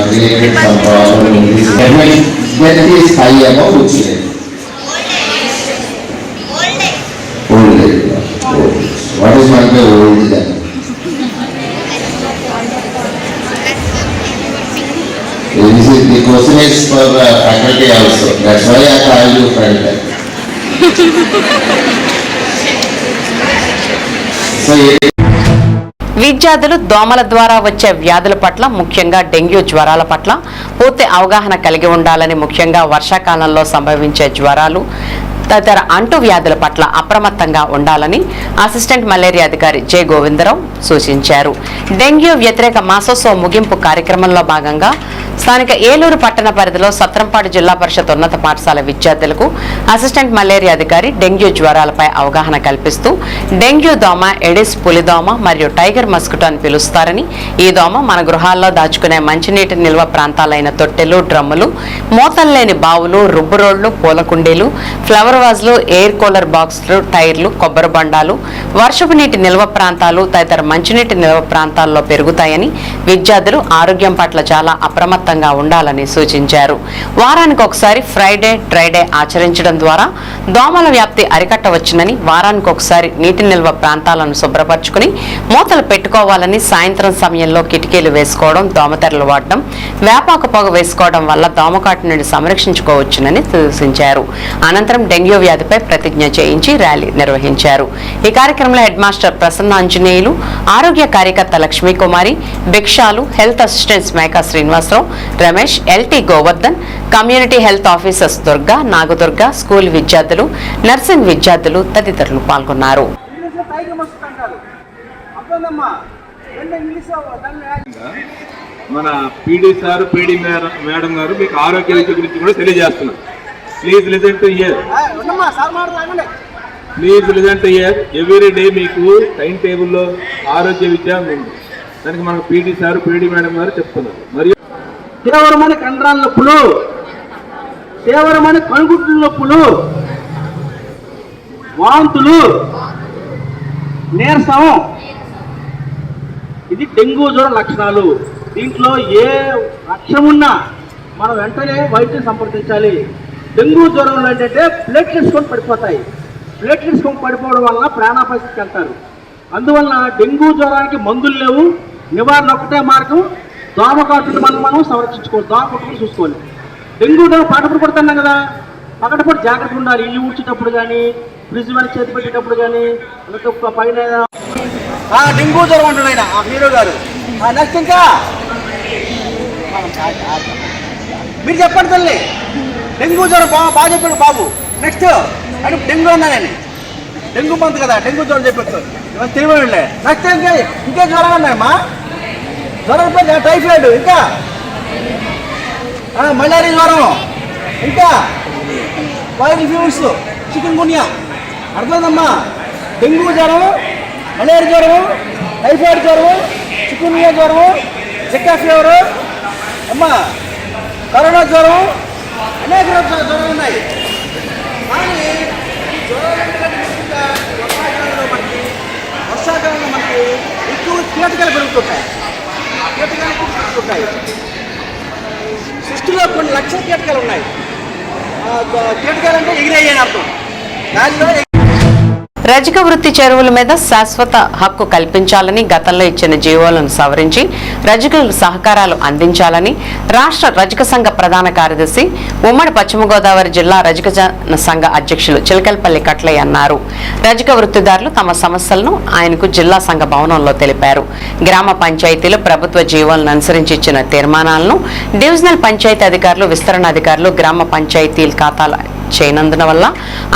created some problem in this. Death is high above which age? Old age. Old age. What is meant by old then? This is the the question is for faculty also. That's why I called you friend. So, విద్యార్థులు దోమల ద్వారా వచ్చే వ్యాధుల పట్ల ముఖ్యంగా dengue జ్వరాల పట్ల పూర్తి అవగాహన కలిగి ఉండాలని, ముఖ్యంగా వర్షాకాలంలో సంభవించే జ్వరాలు తదితర అంటు వ్యాధుల పట్ల అప్రమత్తంగా ఉండాలని అసిస్టెంట్ మలేరియా అధికారి జె గోవిందరావు సూచించారు. డెంగ్యూ వ్యతిరేక మాసోత్సవ ముగింపు కార్యక్రమంలో భాగంగా స్థానిక ఏలూరు పట్టణ పరిధిలో సత్రంపాడు జిల్లా పరిషత్ ఉన్నత పాఠశాల విద్యార్థులకు అసిస్టెంట్ మలేరియా అధికారి డెంగ్యూ జ్వరాలపై అవగాహన కల్పిస్తూ డెంగ్యూ దోమ ఎడిస్ పులిదోమ మరియు టైగర్ మస్కిటో అని పిలుస్తారని, ఈ దోమ మన గృహాల్లో దాచుకునే మంచినీటి నిల్వ ప్రాంతాలైన తొట్టెలు, డ్రమ్ములు, మూతలు లేని బావులు, రుబ్బు రోళ్లు, పూల కుండీలు, ఫ్లవర్ వాజ్లు, ఎయిర్ కూలర్ బాక్సులు, టైర్లు, కొబ్బరి బండాలు, వర్షపు నీటి నిల్వ ప్రాంతాలు తదితర మంచినీటి నిల్వ ప్రాంతాల్లో పెరుగుతాయని, విద్యార్థులు ఆరోగ్యం పట్ల చాలా అప్రమత్తంగా ఉండాలని సూచించారు. వారానికి ఒకసారి ఫ్రైడే, డ్రైడే ఆచరించడం ద్వారా దోమల వ్యాప్తి అరికట్టవచ్చునని, వారానికి ఒకసారి నీటి నిల్వ ప్రాంతాలను శుభ్రపరచుకుని మూతలు పెట్టుకోవాలని, సాయంత్రం సమయంలో కిటికీలు వేసుకోవడం, దోమతెరలు వాడడం, వేపాకు పొగ వేసుకోవడం వల్ల దోమకాటు నుండి సంరక్షించుకోవచ్చునని సూచించారు. అనంతరం డెంగ్యూ వ్యాధిపై ప్రతిజ్ఞ చేయించి ర్యాలీ నిర్వహించారు. ఈ కార్యక్రమంలో హెడ్ మాస్టర్ ప్రసన్న ఆంజనేయులు, ఆరోగ్య కార్యకర్త Lakshmikumari, Bhikshalu, health assistants Meka Srinivasarao, Ramesh, LT Govardhan, community health officers Durga, Nagadurga, school విద్యార్థులు, నర్సింగ్ విద్యార్థులు తదితరులు పాల్గొన్నారు. మన పీడీ సార్, పీడీ మేడం గారు మీకు ఆరోగ్య విద్య గురించి కూడా తెలియజేస్తున్నారు. Please listen to hear. Please listen to hear. Every day మీకు టైం టేబుల్లో ఆరోగ్య విద్య ఉంది. దానికి మనకు పీడీ సార్, పీడీ మేడం గారు చెప్తున్నారు. మరియు తీవ్రమైన కండరాల నొప్పులు, తీవ్రమైన కనుగుడ్ల నొప్పులు, వాంతులు, నీరసం, ఇది డెంగ్యూ జ్వరం లక్షణాలు. దీంట్లో ఏ లక్ష్యం ఉన్నా మనం వెంటనే వైద్యం సంప్రదించాలి. డెంగ్యూ జ్వరంలో ఏంటంటే ప్లేట్లెట్స్ కొని పడిపోతాయి. ప్లేట్లెట్స్ కొని పడిపోవడం వలన ప్రాణాపాయకి వెళ్తారు. అందువలన డెంగ్యూ జ్వరానికి మందులు లేవు. నివారణ ఒకటే మార్గం, దోమకాటును మనం సంరక్షించుకోవాలి, దోమకాటును చూసుకోవాలి. డెంగ్యూ జ్వరం పాటపడి పడుతున్నాం కదా, పక్కటపడి జాగ్రత్త ఉండాలి. ఇల్లు ఊడ్చేటప్పుడు కానీ, ఫ్రిడ్జ్ మీద చేతి పెట్టేటప్పుడు కానీ, పైన డెంగ్యూ జ్వరం అంటాడు ఆయన ఆ హీరో గారు. నెక్స్ట్ ఇంకా మీరు చెప్పండి తల్లి, డెంగ్యూ జ్వరం బాగా చెప్పాడు బాబు. నెక్స్ట్ అంటే డెంగ్యూ అన్నా నేను, డెంగ్యూ మంత్ కదా, డెంగ్యూ జ్వరం చెప్పాడు తెలియలే. నెక్స్ట్ ఇంకే జ్వరం ఉన్నాయమ్మా, జ్వరం టైఫాయిడ్, ఇంకా మలేరియా జ్వరం, ఇంకా వైరల్ ఫీవర్స్, చికెన్ గున్యా. అర్థమైందమ్మా? డెంగ్యూ జ్వరం, మలేరియా జ్వరం, టైఫాయిడ్ జ్వరం, చికెన్ గున్యా జ్వరం, జికా ఫీవర్, అమ్మా కరోనా జ్వరం, అనేక జ్వరాలు ఉన్నాయి. కానీ వర్షాకాలంలో మనకి ఎక్కువ కీటకాలు పెరుగుతుంటాయి. ఆ కీటకాలు ఎక్కువ పెరుగుతుంటాయి. సృష్టిలో కొన్ని లక్షల కీటకాలు ఉన్నాయి. కీటకాలు అంటే ఎగిరేయని అర్థం. దానిలో రజక వృత్తి చెరువుల మీద శాశ్వత హక్కు కల్పించాలని, గతంలో ఇచ్చిన జీవోలను సవరించి రజకులకు సహకారాలు అందించాలని రాష్ట్ర రజక సంఘ ప్రధాన కార్యదర్శి, ఉమ్మడి పశ్చిమ గోదావరి జిల్లా రజక సంఘ అధ్యక్షులు చిలకలపల్లి కట్లయ్య అన్నారు. రజక వృత్తిదారులు తమ సమస్యలను ఆయనకు జిల్లా సంఘ భవనంలో తెలిపారు. గ్రామ పంచాయతీలు ప్రభుత్వ జీవోలను అనుసరించి ఇచ్చిన తీర్మానాలను డివిజనల్ పంచాయతీ అధికారులు, విస్తరణ అధికారులు గ్రామ పంచాయతీల ఖాతాల చేయనందున వల్ల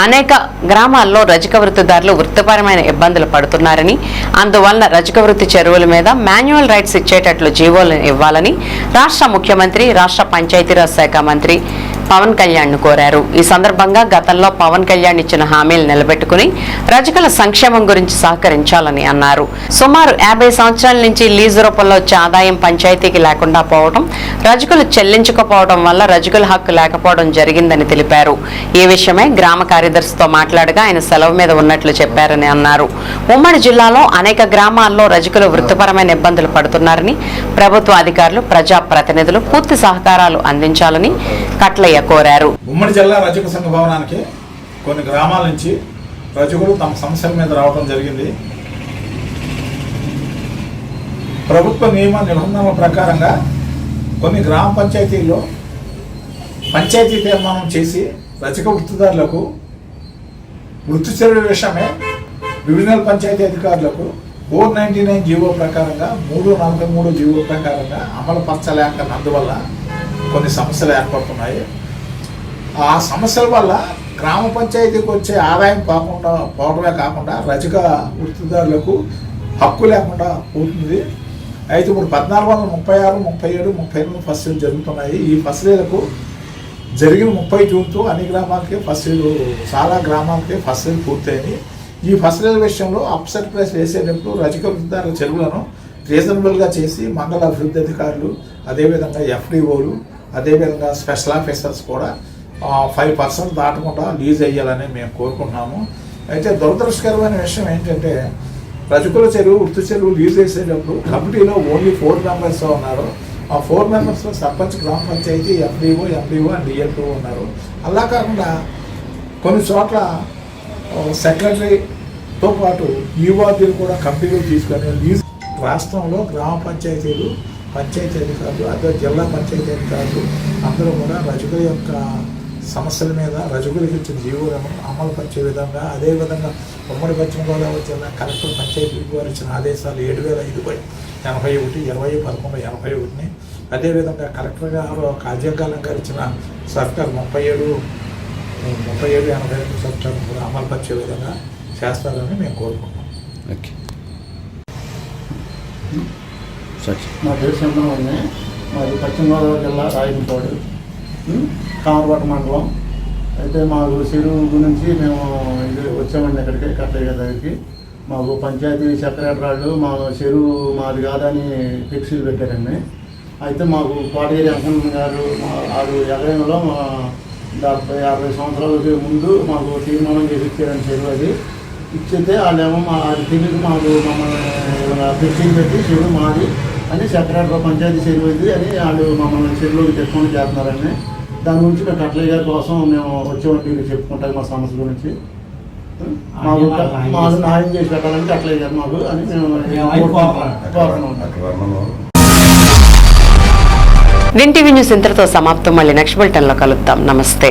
అనేక గ్రామాల్లో రజక వృత్తిదారులు వృత్తిపరమైన ఇబ్బందులు పడుతున్నారని, అందువలన రజక వృత్తి చెరువుల మీద మాన్యువల్ రైట్స్ ఇచ్చేటట్లు జీవోలను ఇవ్వాలని రాష్ట్ర ముఖ్యమంత్రి, రాష్ట్ర పంచాయతీరాజ్ శాఖ మంత్రి పవన్ కళ్యాణ్ ను కోరారు. ఈ సందర్భంగా గతంలో పవన్ కళ్యాణ్ ఇచ్చిన హామీలు నిలబెట్టుకుని రజకుల సంక్షేమం గురించి సహకరించాలని అన్నారు. సుమారు 50 సంవత్సరాల నుంచి లీజు రూపంలో వచ్చే ఆదాయం పంచాయతీకి లేకుండా పోవడం, రజకులు చెల్లించకపోవడం వల్ల రజకుల హక్కు లేకపోవడం జరిగిందని తెలిపారు. ఈ విషయమై గ్రామ కార్యదర్శితో మాట్లాడగా ఆయన సెలవు మీద ఉన్నట్లు చెప్పారని అన్నారు. ఉమ్మడి జిల్లాలో అనేక గ్రామాల్లో రజకులు వృత్తిపరమైన ఇబ్బందులు పడుతున్నారని, ప్రభుత్వ అధికారులు, ప్రజా ప్రతినిధులు పూర్తి సహకారాలు అందించాలని కట్లయ్య కోరారు. ఉమ్మడి జిల్లా రజక సంఘ భవనానికి కొన్ని గ్రామాల నుంచి రజకులు తమ సమస్యల మీద రావడం జరిగింది. ప్రభుత్వ నియమ నిబంధనల ప్రకారంగా కొన్ని గ్రామ పంచాయతీల్లో పంచాయతీ తీర్మానం చేసి రజక వృత్తిదారులకు వృత్తి చెరువు విషయమే డివిజనల్ పంచాయతీ అధికారులకు 499 జీవో ప్రకారంగా 343 జీవో ప్రకారంగా అమలు పరచలేకనందువల్ల కొన్ని సమస్యలు ఏర్పడుతున్నాయి. ఆ సమస్యల వల్ల గ్రామ పంచాయతీకి వచ్చే ఆదాయం పోవడమే కాకుండా రజక వృత్తిదారులకు హక్కు లేకుండా పోతుంది. అయితే ఇప్పుడు 1436, 37, 38 ఫసలీలు జరుగుతున్నాయి. ఈ ఫసలీలకు జరిగిన 30 జూన్తో అన్ని గ్రామాలకి ఫసలీలు, చాలా గ్రామాలకి ఫసలీలు పూర్తయింది. ఈ ఫసలీల విషయంలో అప్సెట్ ప్రైస్ వేసేటప్పుడు రజక వృత్తిదారుల చెరువులను రీజనబుల్గా చేసి మండల అభివృద్ధి అధికారులు, అదేవిధంగా ఎఫ్డిఓలు, అదేవిధంగా స్పెషల్ ఆఫీసర్స్ కూడా 5% దాటకుండా లీజ్ అయ్యాలని మేము కోరుకుంటున్నాము. అయితే దురదృష్టకరమైన విషయం ఏంటంటే రజకుల చెరువు, వృత్తి చెరువు లీజ్ వేసేటప్పుడు కమిటీలో ఓన్లీ 4 మెంబర్స్ ఉన్నారు. ఆ 4 మెంబర్స్లో సర్పంచ్, గ్రామ panchayat, FDO, MDO and DLO ఉన్నారు. అలా కాకుండా కొన్ని చోట్ల సెక్రటరీతో పాటు ఈవార్డీలు కూడా కమిటీలు తీసుకొని లీజ్. రాష్ట్రంలో గ్రామ పంచాయతీలు, పంచాయతీ అధికారులు, అదే జిల్లా పంచాయతీ అధికారులు అందరూ కూడా రజకుల యొక్క సమస్యల మీద రజకులకు ఇచ్చిన జీవోలను అమలు పరిచే విధంగా, అదేవిధంగా ఉమ్మడి పశ్చిమ గోదావరి జిల్లా కలెక్టర్ పంచాయతీ వారు ఇచ్చిన ఆదేశాలు 7581, 20/11/81, అదేవిధంగా కలెక్టర్ గారు కార్యకాలం గారు ఇచ్చిన సర్కార్ 37/82 సర్కార్ కూడా అమలు పరిచే విధంగా చేస్తారని మేము కోరుకుంటున్నాం. ఓకే. మా పేరు చంద్రబాబు, మాది పశ్చిమ గోదావరి జిల్లా రాయలపాడు, కామరపేట మండలం. అయితే మాకు చెరువు గురించి మేము వచ్చామండి ఇక్కడికి, కట్టయ్య దగ్గరికి. మాకు పంచాయతీ సెక్రటరీ వాళ్ళు మా చెరువు మాది కాదని ఫ్లెక్సీలు పెట్టారండి. అయితే మాకు కోటగిరి వెంకన్న గారు ఆరు ఎకరంలో 50 సంవత్సరాలకి ముందు మాకు తీర్మానం చేసి ఇచ్చారండి చెరువు. అది ఇచ్చితే వాళ్ళేమో అది తెలియదు మాకు, మమ్మల్ని ఫ్లెక్సీలు పెట్టి చెరువు మాది అని సెక్రటరీ పంచాయతీ చెరువు ఇది అని వాళ్ళు మమ్మల్ని చెరువులోకి తెచ్చుకొని చేస్తున్నారండి. దాని గురించి మేము కట్లయ్య గారి కోసం మేము వచ్చేవాళ్ళకి చెప్పుకుంటాం మా సమస్య గురించి. మాకు న్యాయం చేసి పెట్టాలని కట్లయ్య గారు మాకు అని మేము కోరుతున్నాం. విన్ టీవీ న్యూస్ ఇంతటితో సమాప్తం. మళ్ళీ నెక్స్ట్ బులెటిన్లో కలుద్దాం. నమస్తే.